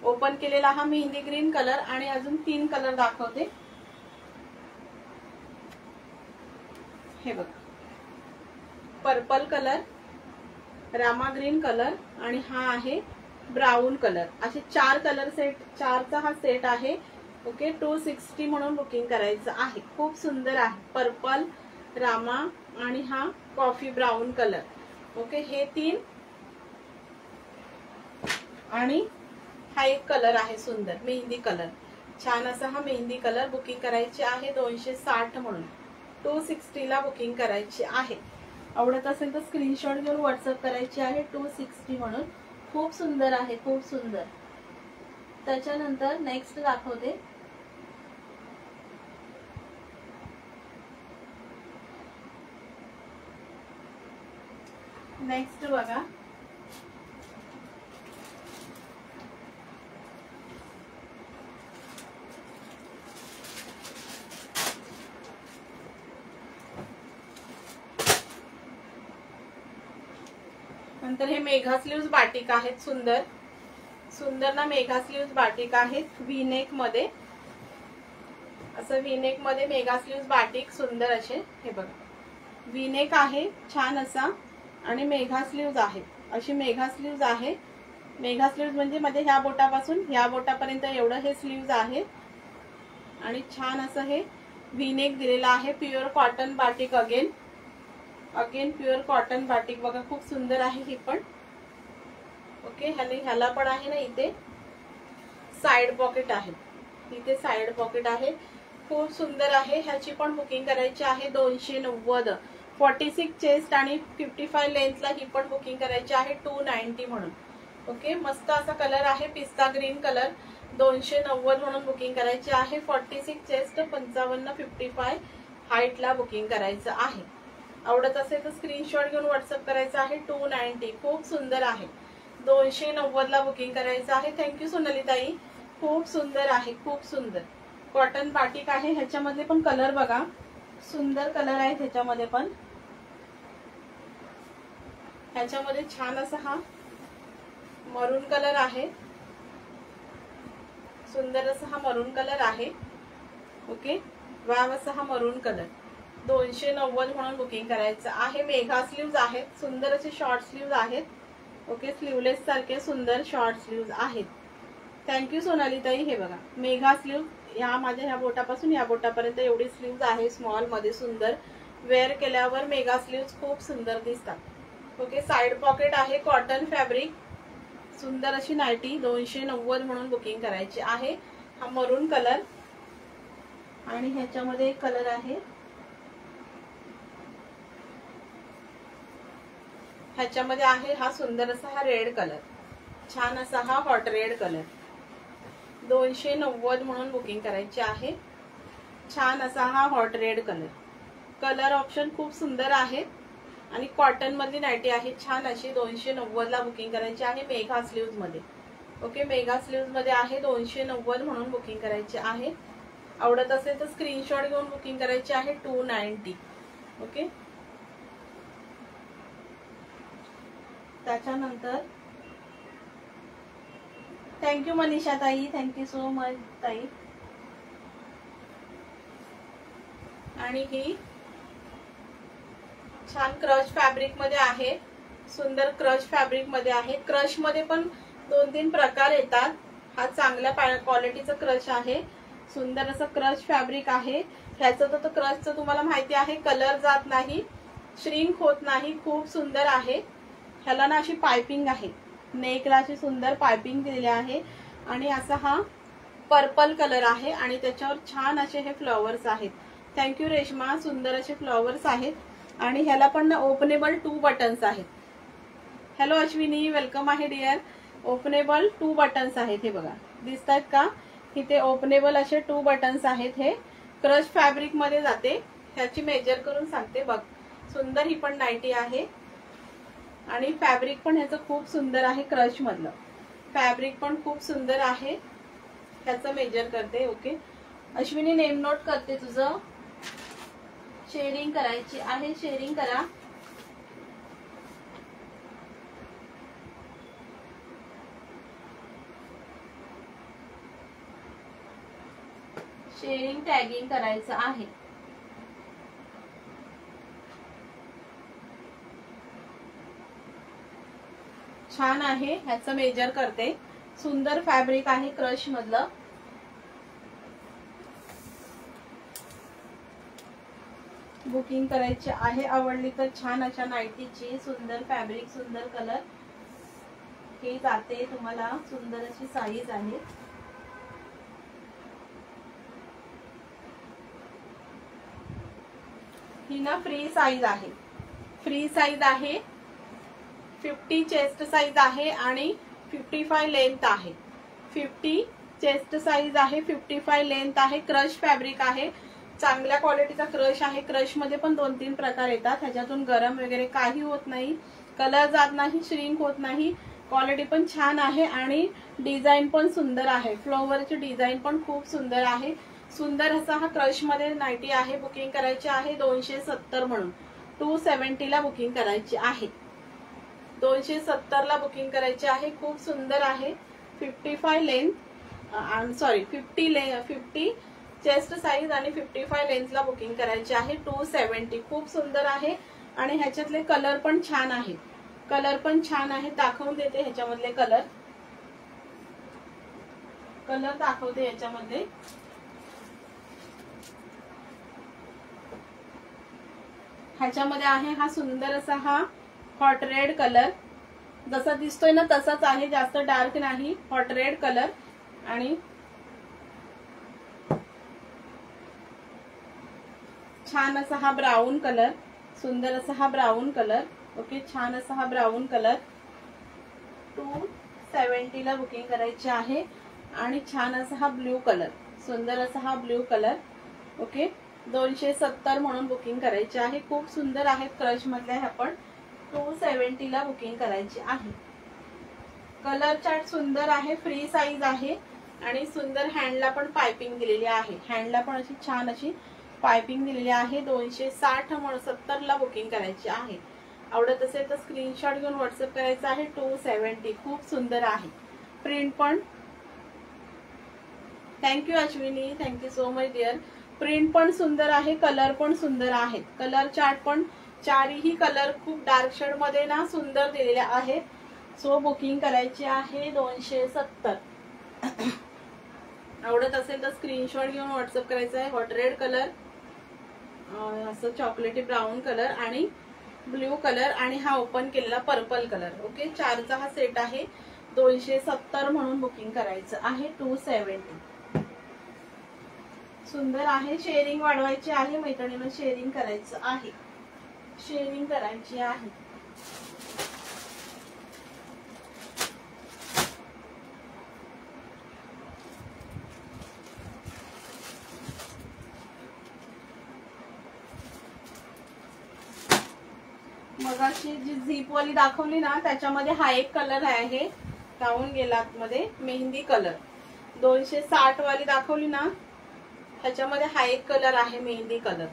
ओपन केलेला हा मेहंदी ग्रीन कलर. आणि अजून 3 कलर दाखवते. हे बघा, purple colour, Rama green colour आणि हा आहे ब्राऊन कलर. असे 4 कलर सेट, 4चा हा सेट आहे. ओके 260 म्हणून बुकिंग करायचं आहे. खूप सुंदर आहे. पर्पल, रामा आणि हा कॉफी ब्राऊन कलर. ओके हे 3 आणि हा एक कलर आहे सुंदर मेहंदी कलर. छान असा हा मेहंदी कलर बुकिंग करायची आहे 260 म्हणून. 260 ला बुकिंग करायची आहे. आवडत असेल तर स्क्रीनशॉट घेऊन व्हॉट्सअप करायची आहे 260 म्हणून. खूप सुंदर आहे, खूप सुंदर. त्याच्यानंतर नेक्स्ट दाखवते. नेक्स्ट बघा, नंतर हे मेघा स्लीव्ज बाटिक आहेत. सुंदर सुंदर ना मेघा स्लीव्ज बाटिक आहेत. व्ही नेक मध्ये, असं व्ही नेक मध्ये मेघा स्लीव्ज बाटिक सुंदर असे. हे बघा व्ही नेक आहे छान असा आणि मेघा स्लीव्ज आहेत. अशी मेघा स्लीव्ज आहे. मेघा स्लीव्ज म्हणजे मध्ये ह्या बोटापासून ह्या बोटापर्यंत एवढं हे स्लीव्ज आहे आणि छान असं हे व्ही नेक दिलेलं आहे. Pure cotton batik, again pure cotton batik. बघा खूप सुंदर आहे ही पण. ओके ह्याला पण आहे ना इथे साइड पॉकेट आहे. इथे साइड पॉकेट आहे. खूप सुंदर आहे. ह्याची पण बुकिंग करायची आहे 290. 46 चेस्ट आणि 55 लेंथला ही पण बुकिंग करायची आहे 290 म्हणून. ओके मस्त असा कलर आहे पिस्ता ग्रीन कलर. 290 म्हणून बुकिंग करायची आहे. 46 चेस्ट, 55 55 हाईटला बुकिंग करायचं आहे. आवडत असेल तर स्क्रीनशॉट घेऊन व्हॉट्सअप करायचं आहे 290. खूप सुंदर आहे. 290 ला बुकिंग करायचं आहे. थँक्यू सोनाली ताई. खूप सुंदर आहे, खूप सुंदर कॉटन बाटिक आहे. ह्याच्यामध्ये पण कलर बघा, सुंदर कलर आहे ह्याच्यामध्ये पण. ह्याच्यामध्ये छान असा हा मरून कलर आहे. सुंदर असा हा मरून कलर आहे. ओके वाव असा हा मरून कलर. 290 म्हणून बुकिंग करायचं आहे. मेघा स्लीव्ज आहेत. सुंदर असे शॉर्ट स्लीव्ज आहेत. ओके स्लीवलेस सारखे सुंदर शॉर्ट स्लीव्ज आहेत. थँक्यू सोनाली ताई. हे बघा मेघा स्लीव्ज, ह्या माझ्या ह्या बोटापासून ह्या बोटापर्यंत एवढी स्लीव्ज आहे. स्मॉल मध्ये सुंदर. वेअर केल्यावर मेघा स्लीव्ज खूप सुंदर दिसतात. ओके साइड पॉकेट आहे. कॉटन फॅब्रिक, सुंदर अशी नाईटी. 290 म्हणून बुकिंग करायची आहे. हा मरून कलर आणि ह्याच्यामध्ये एक कलर आहे. ह्याच्यामध्ये आहे हा सुंदर असा हा रेड कलर. छान असा हा हॉट रेड कलर. 290 म्हणून बुकिंग करायची आहे. छान असा हा hot red colour. Colour option खूप सुंदर आहे आणि कॉटन मधली नाईटी आहे छान अशी. 290 ला बुकिंग करायची आहे मेघा स्लीव्ज मध्ये. ओके मेघा स्लीव्ज मध्ये आहे. 290 म्हणून बुकिंग करायची आहे. आवडत असेल तर स्क्रीनशॉट घेऊन बुकिंग करायची आहे 290. ओके त्याच्यानंतर थँक्यू मनीषा ताई. थँक्यू सो मच ताई. आणि ही छान क्रश फॅब्रिक मध्ये आहे. सुंदर क्रश फॅब्रिक मध्ये आहे. क्रश मध्ये पण 2-3 प्रकार येतात. हा चांगल्या क्वालिटीचा क्रश आहे. सुंदर असं क्रश फॅब्रिक आहे. ह्याचं तर क्रशचं तुम्हाला माहिती आहे, कलर जात नाही, श्रिंक होत नाही. खूप सुंदर आहे. ह्याला ना अशी पायपिंग आहे. नेकला अशी सुंदर पायपिंग दिलेली आहे आणि असा हा पर्पल कलर आहे आणि त्याच्यावर छान असे हे फ्लॉवर्स आहेत. थँक्यू रेश्मा. सुंदर असे फ्लॉवर्स आहेत आणि ह्याला पण ओपनेबल 2 बटन्स आहेत. हॅलो अश्विनी, वेलकम आहे डिअर. ओपनेबल 2 बटन्स आहेत. हे बघा दिसतात का, इथे ओपनेबल असे 2 बटन्स आहेत. हे क्रश फॅब्रिक मध्ये जाते. ह्याची मेजर करून सांगते बघ. सुंदर ही पण नाईटी आहे आणि फॅब्रिक पण ह्याचं खूप सुंदर आहे. क्रश मधलं फॅब्रिक पण खूप सुंदर आहे. ह्याचं मेजर करते. ओके अश्विनी नेम नोट करते तुझं. शेअरिंग करायची आहे, शेअरिंग करा. शेअरिंग टॅगिंग करायचं आहे. छान आहे. ह्याचं मेजर करते. सुंदर फॅब्रिक आहे क्रश मधलं. बुकिंग करायची आहे। आवडली तर छान अशा नाईटीची सुंदर फॅब्रिक, सुंदर कलर हे जाते तुम्हाला। सुंदर अशी साईज आहे। ही ना फ्री साईज आहे, फ्री साईज आहे। 50 चेस्ट साईज आहे आणि 55 लेंथ आहे। 50 चेस्ट साईज आहे, 55 लेंथ आहे। क्रश फॅब्रिक आहे, चांगल्या क्वालिटीचा क्रश आहे। क्रश मध्ये पण 2-3 प्रकार येतात, ह्याच्यातून गरम वगैरे काही होत नाही, कलर जात नाही, श्रिंक होत नाही। क्वालिटी पण छान आहे आणि डिझाइन पण सुंदर आहे। फ्लॉवरची डिझाइन पण खूप सुंदर आहे। सुंदर असा हा क्रश मध्ये नाईटी आहे। बुकिंग करायची आहे 270 म्हणून, 270 ला बुकिंग करायची आहे। 270 ला बुकिंग करायची आहे। खूप सुंदर आहे। 55 लेंथ, सॉरी 50 चेस्ट साईज आणि 55 लेंथला बुकिंग करायची आहे। 270 खूप सुंदर आहे आणि ह्याच्यातले कलर पण छान आहे, कलर पण छान आहे। दाखवून देते ह्याच्यामधले कलर, कलर दाखवते ह्याच्यामध्ये। ह्याच्यामध्ये आहे हा सुंदर असा हा हॉट रेड कलर, जसा दिसतोय ना तसाच आहे, जास्त डार्क नाही, हॉट रेड कलर। आणि छान असा हा ब्राऊन कलर, सुंदर असा हा ब्राऊन कलर। ओके, छान असा हा ब्राऊन कलर 270 ला बुकिंग करायची आहे। आणि छान असा हा ब्ल्यू कलर, सुंदर असा हा ब्ल्यू कलर। ओके, 270 म्हणून बुकिंग करायची आहे। खूप सुंदर आहे, क्रश मधले आहे, आपण 270 ला बुकिंग करायची आहे। कलर चार्ट सुंदर आहे, फ्री साईज आहे आणि सुंदर हँडला पण पाइपिंग दिलेली आहे। हँडला पण अशी छान अशी पाइपिंग दिलेली आहे। 260 म्हणून 70 ला बुकिंग करायची आहे। आवडत असेल तर स्क्रीनशॉट घेऊन व्हॉट्सअप करायचा आहे। 270 खूप सुंदर आहे, प्रिंट पण। Thank you Ashwini, thank you so much dear. Print पण सुंदर आहे, कलर पण सुंदर आहेत। कलर चार्ट पण चारही कलर खूप डार्क शेड मध्ये ना सुंदर दिलेले आहेत। सो बुकिंग करायची आहे 270। आवडत असेल तर स्क्रीनशॉट घेऊन व्हॉट्सअप करायचा आहे। हॉट रेड कलर, असं चॉकलेटी ब्राऊन कलर आणि ब्ल्यू कलर आणि हा ओपन केलेला पर्पल कलर। ओके, 4चा हा सेट आहे। 270 म्हणून बुकिंग करायचं आहे। 270 सुंदर आहे। शेअरिंग वाढवायची आहे मैत्रिणींना, शेअरिंग करायचं आहे, शेअरिंग करायची आहे। मगाशी जी झीप वाली दाखवली ना त्याच्यामध्ये हा एक कलर आहे, राहून गेला आतमध्ये, मेहंदी कलर। 260 वाली दाखवली ना ह्याच्यामध्ये हा एक कलर आहे, मेहंदी कलर।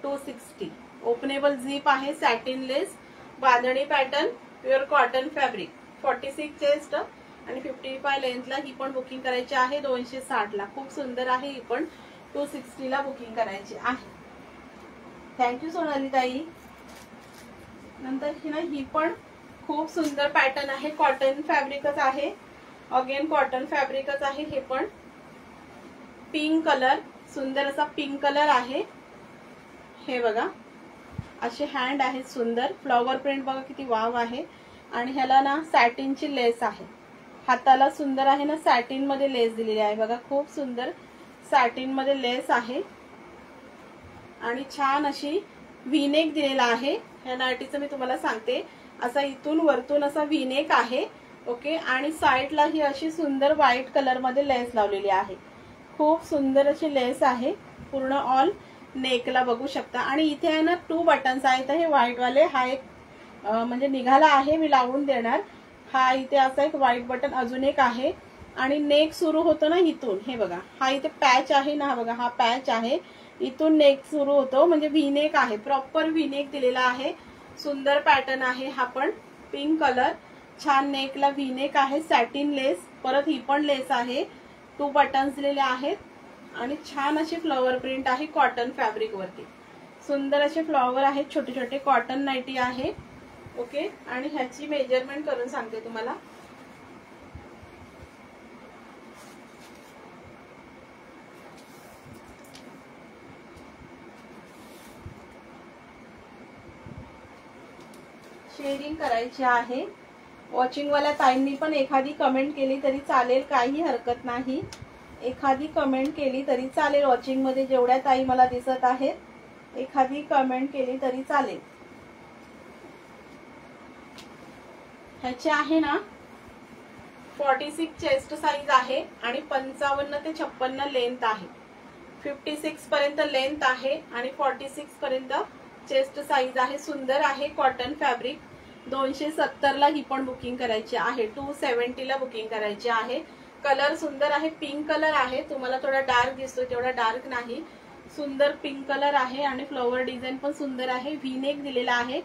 260 ओपनेबल झीप आहे, सॅटिन लेस, बांधणी pattern, pure cotton fabric. 46 chest आणि 55 लेंथला ही पण बुकिंग करायची आहे 260 ला। खूप सुंदर आहे, ही पण 260 ला बुकिंग करायची आहे। थँक्यू सोनाली ताई। नंतर ही पण खूप सुंदर पॅटर्न आहे, कॉटन फॅब्रिकच आहे, अगेन कॉटन फॅब्रिकच आहे। हे पण पिंक कलर, सुंदर असा पिंक कलर आहे। हे बघा असे हँड आहेत सुंदर, फ्लॉवर प्रिंट बघा किती वाव आहे। आणि ह्याला ना सॅटिनची लेस आहे, हाताला सुंदर आहे ना सॅटिन मध्ये लेस दिलेली आहे बघा, खूप सुंदर सॅटिन मध्ये लेस आहे। आणि छान अशी व्हीनेक दिलेला आहे। ह्या नाईटीचं मी तुम्हाला सांगते, असा इथून वरतून असा व्हीनेक आहे। ओके, आणि साइडला ही अशी सुंदर व्हाईट कलर मध्ये लेस लावलेली आहे। खूप सुंदर अशी लेस आहे पूर्ण ऑल नेकला बघू शकता। आणि इथे आहे ना 2 बटन्स आहेत, हे व्हाईट वाले। हा एक म्हणजे निघाला आहे, मी लावून देणार। हा इथे असा एक व्हाईट बटन अजून एक आहे आणि नेक सुरू होतो ना इथून, हे बघा हा इथे पॅच आहे ना, हा बघा हा पॅच आहे, इथून नेक सुरू होतो, म्हणजे व्ही नेक आहे, प्रॉपर व्ही नेक दिलेला आहे। सुंदर पॅटर्न आहे हा पण, पिंक कलर, छान नेकला व्ही नेक आहे, सॅटिन लेस, परत ही पण लेस आहे, 2 बटन्स दिलेले आहेत आणि छान अशी फ्लॉवर प्रिंट आहे कॉटन फॅब्रिक वरती। सुंदर असे फ्लॉवर आहेत, छोटे छोटे, कॉटन नाईटी आहे। ओके, आणि ह्याची मेजरमेंट करून सांगते तुम्हाला। शेअरिंग करायची आहे. वॉचिंगवाल्या ताईंनी पण एखादी कमेंट केली तरी चालेल, काही हरकत नाही. एखादी कमेंट केली तरी चालेल. वॉचिंगमध्ये जेवढ्या ताई मला दिसत आहेत, एखादी कमेंट केली तरी चालेल. ह्याचे आहे ना 46 चेस्ट साईज आहे आणि 55 ते 56 लेंथ आहे. 56 पर्यंत लेंथ आहे आणि 46 पर्यंत चेस्ट साईज आहे. सुंदर आहे, कॉटन फॅब्रिक. 270 ला ही पण बुकिंग करायची आहे. 270 ला बुकिंग करायची आहे. कलर सुंदर आहे, पिंक कलर आहे. तुम्हाला थोडा डार्क दिसतोय, तेवढा डार्क नाही. सुंदर पिंक कलर आहे आणि फ्लॉवर डिझाईन पण सुंदर आहे. व्ही नेक दिलेला आहे.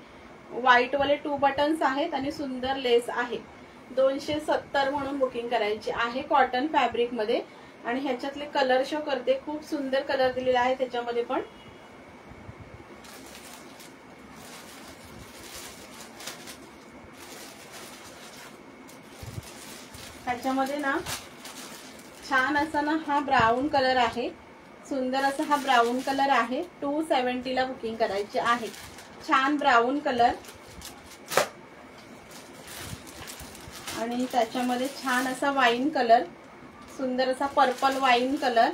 व्हाईट वाले 2 बटन्स आहेत आणि सुंदर लेस आहे. 270 म्हणून बुकिंग करायची आहे कॉटन फॅब्रिक मध्ये. आणि ह्याच्यातले कलर शो करते, खूप सुंदर कलर दिलेला आहे त्याच्यामध्ये पण. ह्याच्यामध्ये ना छान असा ना हा ब्राऊन कलर आहे. सुंदर असा हा ब्राऊन कलर आहे. 270 ला बुकिंग करायची आहे. छान ब्राऊन कलर आणि त्याच्यामध्ये छान असा वाईन कलर, सुंदर असा पर्पल वाईन कलर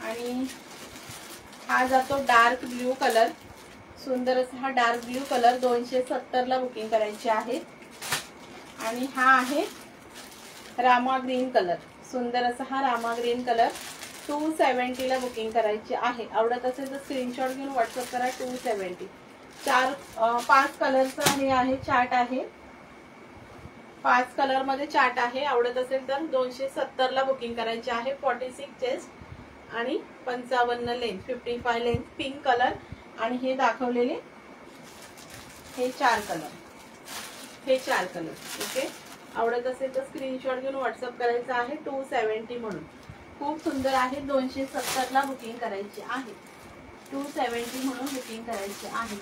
आणि हा जातो डार्क ब्ल्यू कलर. सुंदर असा हा डार्क ब्ल्यू कलर 270 ला बुकिंग करायची आहे. आणि हा आहे रामा ग्रीन कलर. सुंदर असा हा रामा ग्रीन कलर 270 ला बुकिंग करायची आहे. आवडत असेल तर स्क्रीनशॉट घेऊन व्हॉट्सअप करा. 270. 5 कलरचा हे आहे, चार्ट आहे. 5 कलर मध्ये चार्ट आहे. आवडत असेल तर 270 ला बुकिंग करायची आहे. 46 चेस्ट आणि 55 लेंथ, 55 लेंथ. पिंक कलर आणि हे दाखवलेले हे 4 कलर, हे 4 कलर. ओके, आवडत असेल तर स्क्रीनशॉट घेऊन व्हॉट्सअप करायचा आहे. 270 म्हणून खूप सुंदर आहे. 270 ला बुकिंग करायची आहे. 270 म्हणून बुकिंग करायची आहे.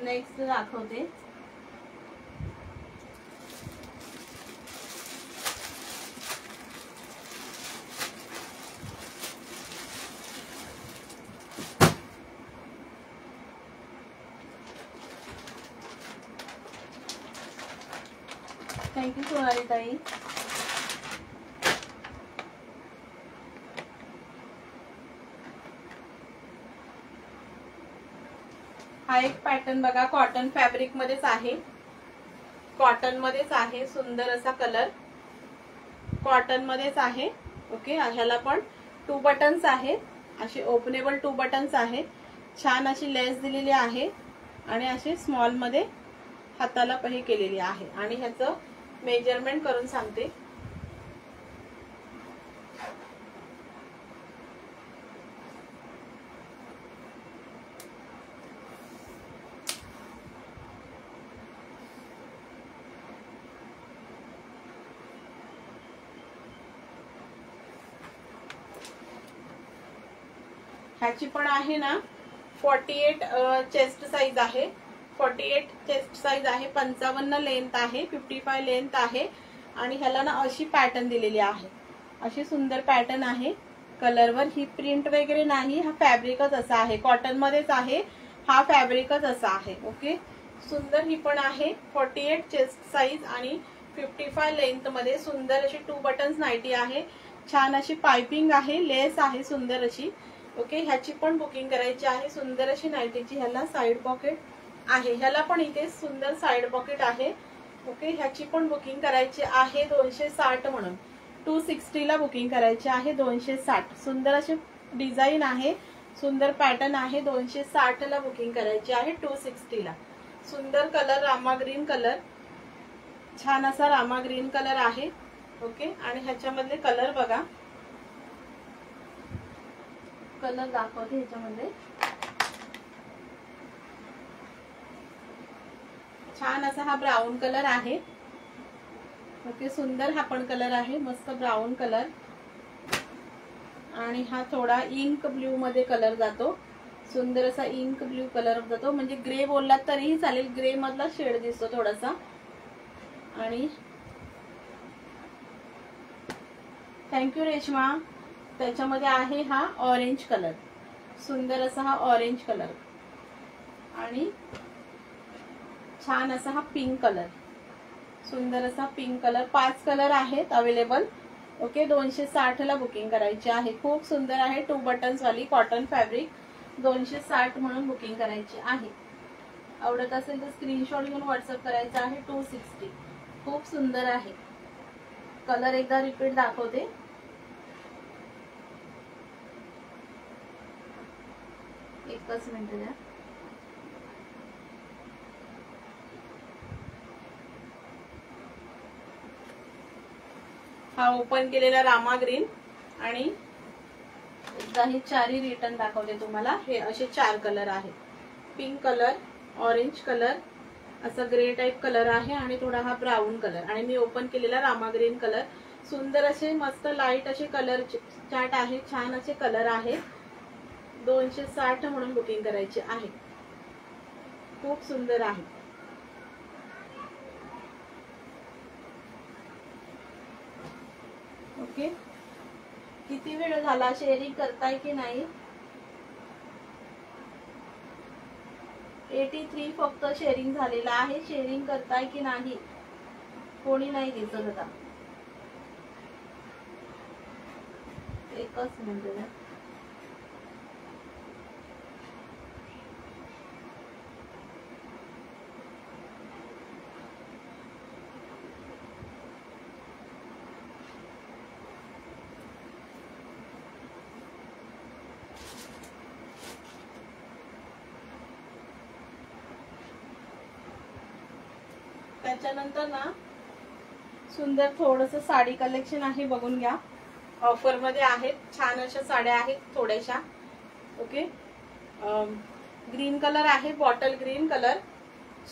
नेक्स्ट दाखवते. थँक्यू सोनाली ताई. हा एक पॅटर्न बघा, कॉटन फॅब्रिक मध्येच आहे. कॉटन मध्येच आहे. सुंदर असा कलर कॉटन मध्येच आहे. ओके, ह्याला पण 2 बटन्स आहेत. असे ओपनेबल 2 बटन्स आहेत. छान अशी लेस दिलेली आहे आणि असे स्मॉल मध्ये हाताला हे केलेली आहे. आणि ह्याचं मेजरमेंट करून सांगते. ह्याची पण आहे ना 48 चेस्ट साईज आहे. 48 चेस्ट साईज आहे. 55 लेंथ आहे. 55 लेंथ आहे. आणि ह्याला ना अशी पॅटर्न दिलेली आहे. अशी सुंदर पॅटर्न आहे. कलरवर ही प्रिंट वगैरे नाही, हा फॅब्रिकच असा आहे. कॉटन मध्येच आहे, हा फॅब्रिकच असा आहे. ओके, सुंदर ही पण आहे. 48 चेस्ट साईज आणि 55 लेंथ मध्ये सुंदर अशी 2 बटन्स नाईटी आहे. छान अशी पाइपिंग आहे, लेस आहे सुंदर अशी. ओके, ह्याची पण बुकिंग करायची आहे. सुंदर अशी नाईटीची. ह्याला साइड पॉकेट आहे. ह्याला पण इथे सुंदर साइड पॉकेट आहे. ओके, ह्याची पण बुकिंग करायची आहे 260 म्हणून. 260 ला बुकिंग करायची आहे. 260. सुंदर अशी डिझाईन आहे, सुंदर पॅटर्न आहे. 260 ला बुकिंग करायची आहे. 260 ला. सुंदर कलर रामा ग्रीन कलर, छान असा रामा ग्रीन कलर आहे. ओके, आणि ह्याच्यामधले कलर बघा, कलर दाखवते ह्याच्यामध्ये. छान असा हा ब्राऊन कलर आहे. ओके, सुंदर हा पण कलर आहे, मस्त ब्राऊन कलर. आणि हा थोडा इंक ब्ल्यू मध्ये कलर जातो. सुंदर असा इंक ब्ल्यू कलर जातो, म्हणजे ग्रे बोललात तरीही चालेल. ग्रे मधला शेड दिसतो थोडासा. आणि थँक्यू रेश्मा. त्याच्यामध्ये आहे हा ऑरेंज कलर, सुंदर असा हा ऑरेंज कलर आणि छान असा हा पिंक कलर, सुंदर असा पिंक कलर. 5 कलर आहेत अवेलेबल. ओके, 260 ला बुकिंग करायची आहे. खूप सुंदर आहे, 2 बटन्स वाली कॉटन फॅब्रिक, 260 म्हणून बुकिंग करायची आहे. आवडत असेल तर स्क्रीनशॉट घेऊन व्हॉट्सअप करायचा आहे. 260. खूप सुंदर आहे. कलर एकदा रिपीट दाखवते. एकच मिनिट द्या. हा ओपन केलेला रामा ग्रीन आणि एकदा हे चारही रिटर्न दाखवते तुम्हाला. हे असे 4 कलर आहेत. पिंक कलर, ऑरेंज कलर, असा ग्रे टाइप कलर आहे आणि थोडा हा ब्राऊन कलर आणि मी ओपन केलेला रामा ग्रीन कलर. सुंदर असे मस्त लाईट असे कलर चार्ट आहे, छान असे कलर आहे. 260 म्हणून बुकिंग करायची आहे. खूप सुंदर आहे. ओके, किती वेळ झाला? शेअरिंग करताय की नाही? 83 फक्त शेअरिंग झालेला आहे. शेअरिंग करताय की नाही? कोणी नाही दिसत आता. एकच मिनिट द्या. त्याच्यानंतर ना सुंदर थोडस साडी कलेक्शन आहे, बघून घ्या. ऑफर मध्ये आहेत, छान अशा साड्या आहेत थोड्याशा. ओके, ग्रीन कलर आहे, बॉटल ग्रीन कलर,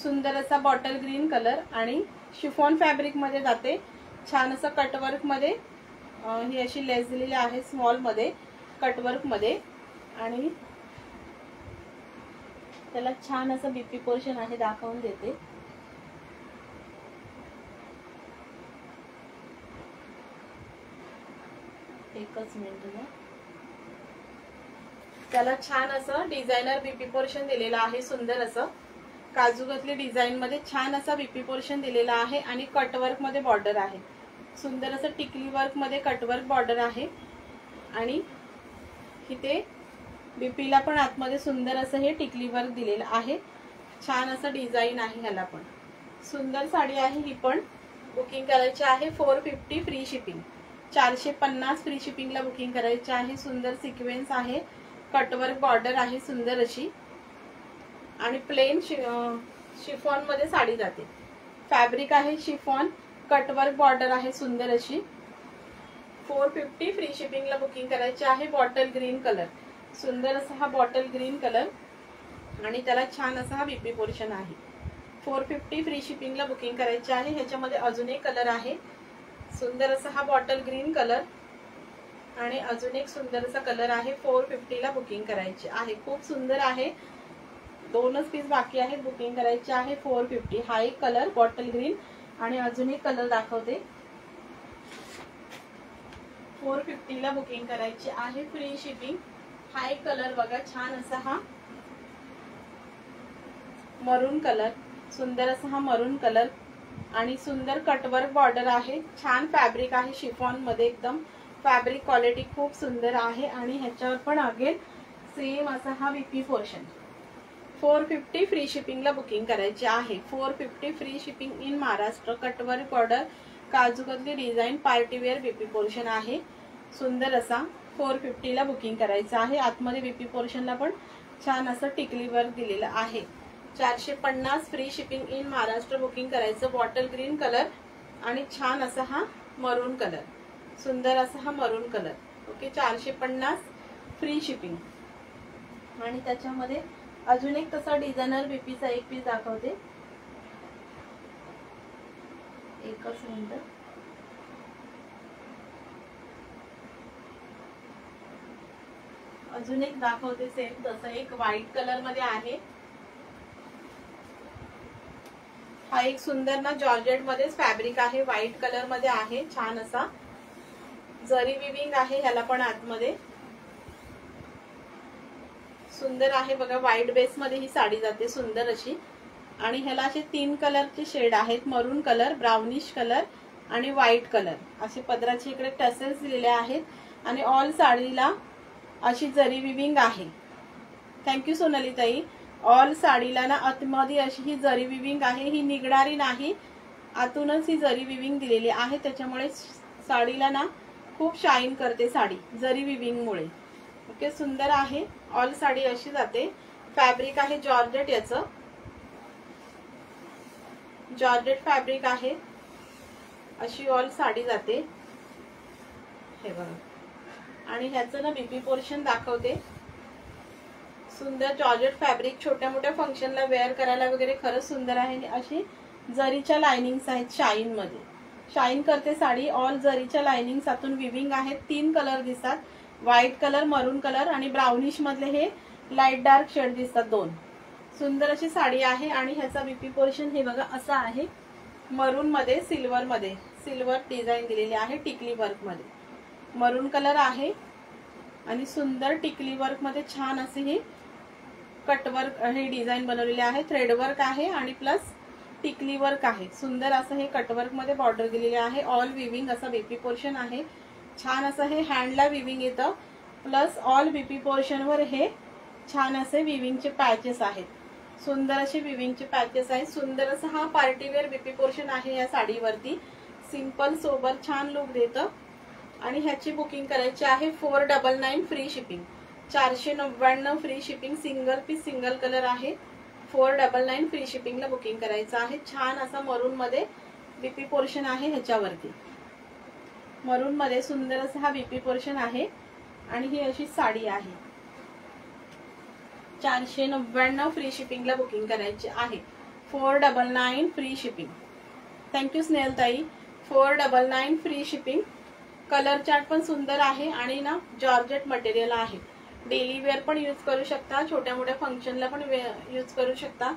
सुंदर असा बॉटल ग्रीन कलर आणि शिफॉन फॅब्रिक मध्ये जाते. छान असं कटवर्क मध्ये ही अशी लेस दिलेली आहे, स्मॉल मध्ये कटवर्क मध्ये आणि त्याला छान असं बीपी पोर्शन आहे, दाखवून देते. एकच मिनिट द्या. त्याला छान असं डिझायनर बीपी पोर्शन दिलेला आहे, सुंदर असं काजूकतली डिझाईन मध्ये छान असा बीपी पोर्शन दिलेला आहे आणि कटवर्क मध्ये बॉर्डर आहे. सुंदर असं टिकली वर्क मध्ये कटवर्क बॉर्डर आहे आणि इथे बीपीला पण आतमध्ये सुंदर असं हे टिकली वर्क दिलेलं आहे. छान असं डिझाईन आहे. ह्याला पण सुंदर साडी आहे. ही पण बुकिंग करायची आहे. 450 फ्री शिपिंग, 450 फ्री शिपिंगला बुकिंग करायची आहे. सुंदर सिक्वेन्स आहे, कटवर्क बॉर्डर आहे सुंदर अशी आणि प्लेन शिफॉन मध्ये साडी जाते. फॅब्रिक आहे शिफॉन, कटवर्क बॉर्डर आहे सुंदर अशी. 450 फ्री शिपिंगला बुकिंग करायची आहे. बॉटल ग्रीन कलर, सुंदर असा हा बॉटल ग्रीन कलर आणि त्याला छान असा हा बीपी पोर्शन आहे. 450 फ्री शिपिंगला बुकिंग करायची आहे. ह्याच्यामध्ये अजून एक कलर आहे, सुंदर असा हा बॉटल ग्रीन कलर आणि अजून एक सुंदर असा कलर आहे. 450 ला बुकिंग करायची आहे. खूप सुंदर आहे. 2च पीस बाकी आहेत, बुकिंग करायची आहे. 450. हा एक कलर बॉटल ग्रीन आणि अजून एक कलर दाखवते. 450 ला बुकिंग करायची आहे. Free shipping. हा एक कलर बघा, छान असा हा मरून कलर, सुंदर असा हा मरून कलर आणि सुंदर कटवर्क बॉर्डर आहे. छान फॅब्रिक आहे शिफॉन मध्ये, एकदम फॅब्रिक क्वालिटी खूप सुंदर आहे आणि ह्याच्यावर पण अगेन सेम असा हा बीपी पोर्शन. 450 फ्री शिपिंगला बुकिंग करायची आहे. 450 free shipping in Maharashtra. Cutwork border, kaju katli design, partywear BP portion आहे सुंदर असा. 450 ला बुकिंग करायचं आहे. आतमध्ये बीपी पोर्शनला पण छान असं टिकली वर्क दिलेलं आहे. 450 free shipping in Maharashtra booking करायचं. बॉटल ग्रीन कलर आणि छान असा हा मरून कलर, सुंदर असा हा मरून कलर. ओके, 450 फ्री शिपिंग आणि त्याच्यामध्ये अजून एक तसा डिझायनर बीपीचा एक पीस दाखवते. एकच मिनिट. अजून एक दाखवते सेम तसं, एक व्हाईट कलर मध्ये आहे. हा एक सुंदर ना जॉर्जेट मध्येच फॅब्रिक आहे, व्हाईट कलर मध्ये आहे. छान असा जरी विविंग आहे ह्याला पण आतमध्ये सुंदर आहे बघा. व्हाईट बेस मध्ये ही साडी जाते सुंदर अशी. आणि ह्याला असे 3 कलरचे शेड आहेत, मरून कलर, ब्राउनिश कलर आणि व्हाईट कलर. असे पदराचे इकडे टसेल्स दिलेले आहेत आणि ऑल साडीला अशी जरी विविंग आहे. थँक्यू सोनाली ताई. ऑल साडीला ना आतमध्ये अशी ही जरी विविंग आहे, ही निघणारी नाही, आतूनच ही जरी विविंग दिलेली आहे. त्याच्यामुळे साडीला ना खूप शाईन करते साडी जरी विविंग मुळे. ओके, सुंदर आहे. ऑल साडी अशी जाते. फॅब्रिक आहे जॉर्जेट, याचं जॉर्जेट फॅब्रिक आहे. अशी ऑल साडी जाते हे बघा. आणि ह्याचं ना बीपी पोर्शन दाखवते. सुंदर जॉर्जेट फॅब्रिक, छोट्या मोठ्या फंक्शनला वेअर करायला वगैरे खरंच सुंदर आहे. अशी जरीच्या लाइनिंग्स आहेत, शाईन मध्ये शाईन करते साडी. ऑल जरीच्या लाइनिंग्स, आतून विविंग आहेत. 3 कलर दिसतात, व्हाईट कलर, मरून कलर आणि ब्राउनिश मधले हे लाईट डार्क शेड दिसतात 2. सुंदर अशी साडी आहे. आणि ह्याचा बीपी पोर्शन हे बघा असा आहे, मरून मध्ये सिल्वर डिझाईन दिलेली आहे. टिकली वर्क मध्ये मरून कलर आहे आणि सुंदर टिकली वर्क मध्ये छान असे हे कटवर्क हे डिझाईन बनवलेले आहे. थ्रेड वर्क आहे आणि प्लस टिकली वर्क आहे. सुंदर असं हे कटवर्क मध्ये बॉर्डर दिलेली आहे. ऑल विविंग असा बीपी पोर्शन आहे. छान असं हे हँडला विविंग येतं. प्लस ऑल बीपी पोर्शन वर हे छान असे विविंगचे पॅचेस आहेत. सुंदर असे विविंगचे पॅचेस आहेत. सुंदर असं हा पार्टीवेअर बीपी पोर्शन आहे या साडीवरती. सिंपल सोबर छान लुक देतं. आणि ह्याची बुकिंग करायची आहे 499 free shipping. 499 free shipping. Single piece single colour आहे. 499 फ्री शिपिंगला बुकिंग करायचं आहे. छान असा मरून मध्ये बीपी पोर्शन आहे. ह्याच्यावरती मरून मध्ये सुंदर असा हा बीपी पोर्शन आहे. आणि ही अशी साडी आहे. 499 फ्री शिपिंगला बुकिंग करायची आहे. 499 फ्री शिपिंग. थँक्यू स्नेहल ताई. 499 फ्री शिपिंग. कलर चार्ट पण सुंदर आहे आणि ना जॉर्जेट मटेरियल आहे. डेली वेअर पण यूज करू शकता, छोट्या मोठ्या फंक्शनला पण यूज करू शकता.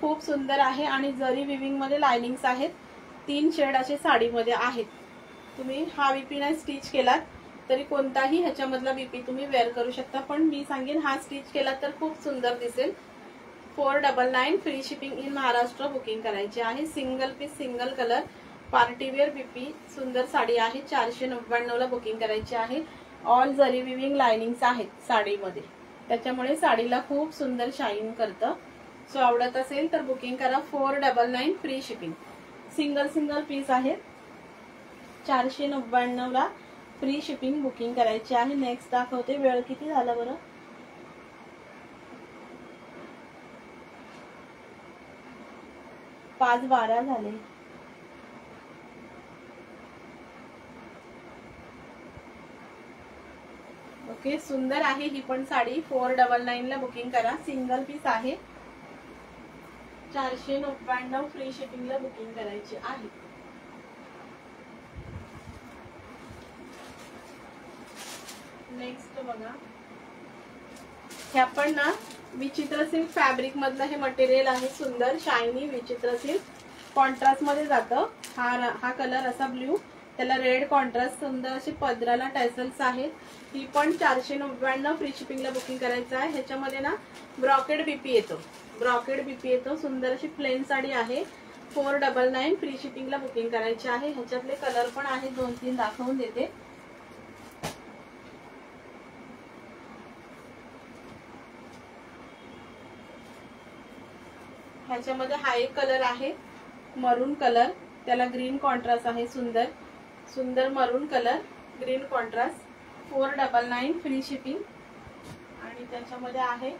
खूप सुंदर आहे. आणि जरी विविंग मध्ये लाइनिंग्स आहेत. 3 शेड असे साडीमध्ये आहेत. तुम्ही हा बीपी नाही स्टिच केलात तरी कोणताही ह्याच्यामधला बीपी तुम्ही वेअर करू शकता. पण मी सांगेन हा स्टिच केला तर खूप सुंदर दिसेल. 499 free shipping in Maharashtra booking करायची आहे. Single piece single colour partywear BP सुंदर साडी आहे. 499 ला बुकिंग करायची आहे. ऑल जरी विविंग लाइनिंग्स आहेत साडीमध्ये, त्याच्यामुळे साडीला खूप सुंदर शाईन करतं. सो आवडत असेल तर बुकिंग करा. 499 फ्री शिपिंग. सिंगल पीस आहेत. 499 ला फ्री शिपिंग बुकिंग करायची आहे. नेक्स्ट दाखवते. वेळ किती झाला बरं? 5:12 झाले. ओके, सुंदर आहे ही पण साडी. 499 ला बुकिंग करा. सिंगल पीस आहे. 499 फ्री शिपिंगला बुकिंग करायची आहे. नेक्स्ट बघा, ह्या पण ना विचित्र सिल्क फॅब्रिक मधलं हे मटेरियल आहे. सुंदर शायनी विचित्र सिल्क. कॉन्ट्रास्ट मध्ये जातं. हा कलर असा ब्ल्यू, त्याला रेड कॉन्ट्रास्ट. सुंदर अशी पदराला टॅसल्स आहेत. ही पण 499 फ्री शिपिंगला बुकिंग करायचं आहे. ह्याच्यामध्ये ना ब्रॉकेड बीपी येतो. सुंदर अशी प्लेन साडी आहे. 499 फ्री शिपिंगला बुकिंग करायची आहे. ह्याच्यातले कलर पण आहेत 2-3 दाखवून देते. ह्याच्यामध्ये हा एक कलर आहे मरून कलर, त्याला ग्रीन कॉन्ट्रास्ट आहे. सुंदर मरून colour, green contrast. 499 free shipping. आणि त्याच्यामध्ये आहे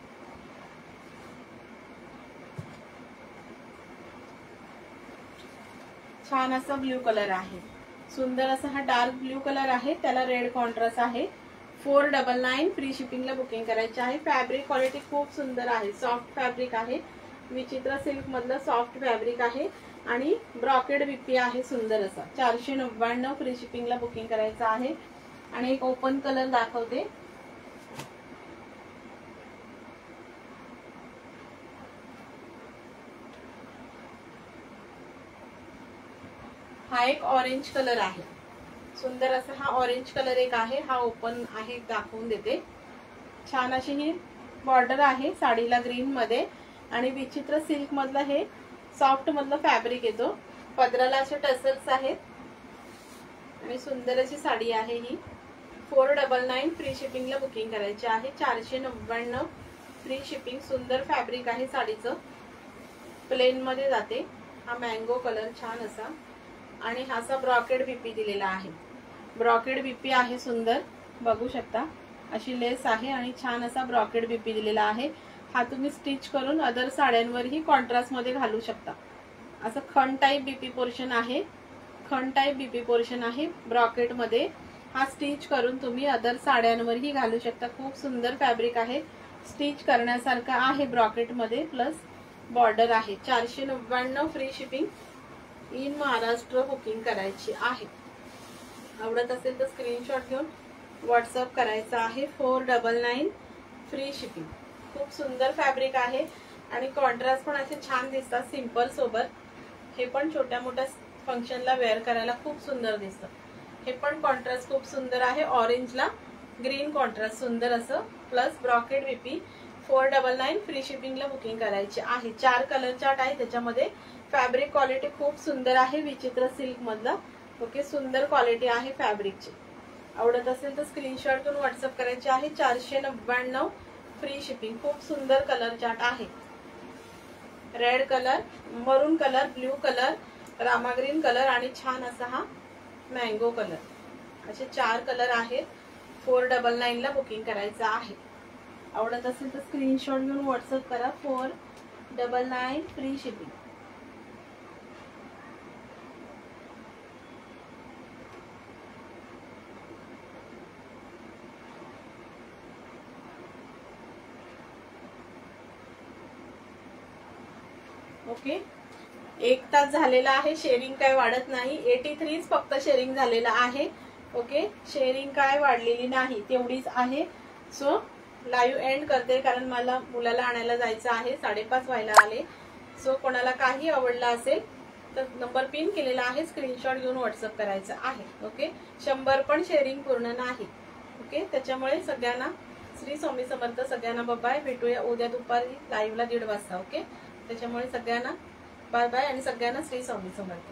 छान असा ब्ल्यू कलर आहे. सुंदर असा हा डार्क ब्ल्यू कलर आहे, त्याला रेड कॉन्ट्रास्ट आहे. 499 फ्री शिपिंगला बुकिंग करायची आहे. फॅब्रिक क्वालिटी खूप सुंदर आहे. सॉफ्ट फॅब्रिक आहे. विचित्र सिल्क मधलं सॉफ्ट फॅब्रिक आहे आणि ब्रॉकेड बीपी आहे. सुंदर असा 499 फ्री शिपिंगला बुकिंग करायचं आहे. आणि एक ओपन कलर दाखवते. हा एक ऑरेंज कलर आहे. सुंदर असा हा ऑरेंज कलर एक आहे, हा ओपन आहे, दाखवून देते. छान अशी ही बॉर्डर आहे साडीला ग्रीन मध्ये आणि विचित्र सिल्क मधलं हे सॉफ्ट मधलं फॅब्रिक येतो. पदराला असे टसल्स आहेत आणि सुंदर अशी साडी आहे ही. 499 फ्री शिपिंगला बुकिंग करायची आहे. 499 फ्री शिपिंग. सुंदर फॅब्रिक आहे साडीचं, प्लेन मध्ये जाते. हा मँगो कलर छान असा आणि हा असा ब्रॉकेड बीपी दिलेला आहे. ब्रॉकेड बीपी आहे सुंदर, बघू शकता. अशी लेस आहे आणि छान असा ब्रॉकेड बीपी दिलेला आहे. हा तुम्ही स्टिच करून अदर साड्यांवरही कॉन्ट्रास्ट मध्ये घालू शकता. असं खण टाईप बीपी पोर्शन आहे, खण टाईप बीपी पोर्शन आहे ब्रॉकेट मध्ये. हा स्टिच करून तुम्ही अदर साड्यांवरही घालू शकता. खूप सुंदर फॅब्रिक आहे, स्टिच करण्यासारखं आहे. ब्रॉकेट मध्ये प्लस बॉर्डर आहे. 499 free shipping in Maharashtra booking करायची आहे. आवडत असेल तर स्क्रीनशॉट घेऊन व्हॉट्सअप करायचा आहे. 499 फ्री शिपिंग. खूप सुंदर फॅब्रिक आहे आणि कॉन्ट्रास्ट पण असे छान दिसतात सिंपल सोबत. हे पण छोट्या मोठ्या फंक्शनला वेअर करायला खूप सुंदर दिसतं. हे पण कॉन्ट्रास्ट खूप सुंदर आहे. ऑरेंजला ग्रीन कॉन्ट्रास्ट सुंदर असं, प्लस ब्रॉकेड बीपी. 499 फ्री शिपिंगला बुकिंग करायची आहे. 4 कलर चार्ट आहे त्याच्यामध्ये. फॅब्रिक क्वालिटी खूप सुंदर आहे, विचित्र सिल्क मधला. ओके, सुंदर क्वालिटी आहे फॅब्रिकची. आवडत असेल तर स्क्रीनशॉट घेऊन व्हॉट्सअप करायचे आहे. 499 फ्री शिपिंग. खूप सुंदर कलर चार्ट आहे. रेड कलर, मरून colour, blue colour, Rama green colour आणि छान असा हा मँगो कलर. असे 4 कलर आहेत. 499 ला बुकिंग करायचं आहे. आवडत असेल तर स्क्रीनशॉट घेऊन व्हॉट्सअप करा. 499 फ्री शिपिंग. ओके, 1 तास झालेला आहे. शेअरिंग काय वाढत नाही. 83 फक्त शेअरिंग झालेला आहे. ओके, शेअरिंग काय वाढलेली नाही, तेवढीच आहे. सो लाईव्ह एंड करते कारण मला मुलाला आणायला जायचं आहे. 5:30 व्हायला आले. सो कोणाला काही आवडला असेल तर नंबर पिन केलेला आहे, स्क्रीनशॉट घेऊन व्हॉट्सअप करायचा आहे. ओके, 100 पण शेअरिंग पूर्ण नाही. ओके, त्याच्यामुळे सगळ्यांना श्री स्वामी समर्थ. सगळ्यांना बाय. भेटूया उद्या दुपारी लाईव्हला 1:30 वाजता. ओके, त्याच्यामुळे सगळ्यांना बाय बाय आणि सगळ्यांना श्री स्वामी समर्थ.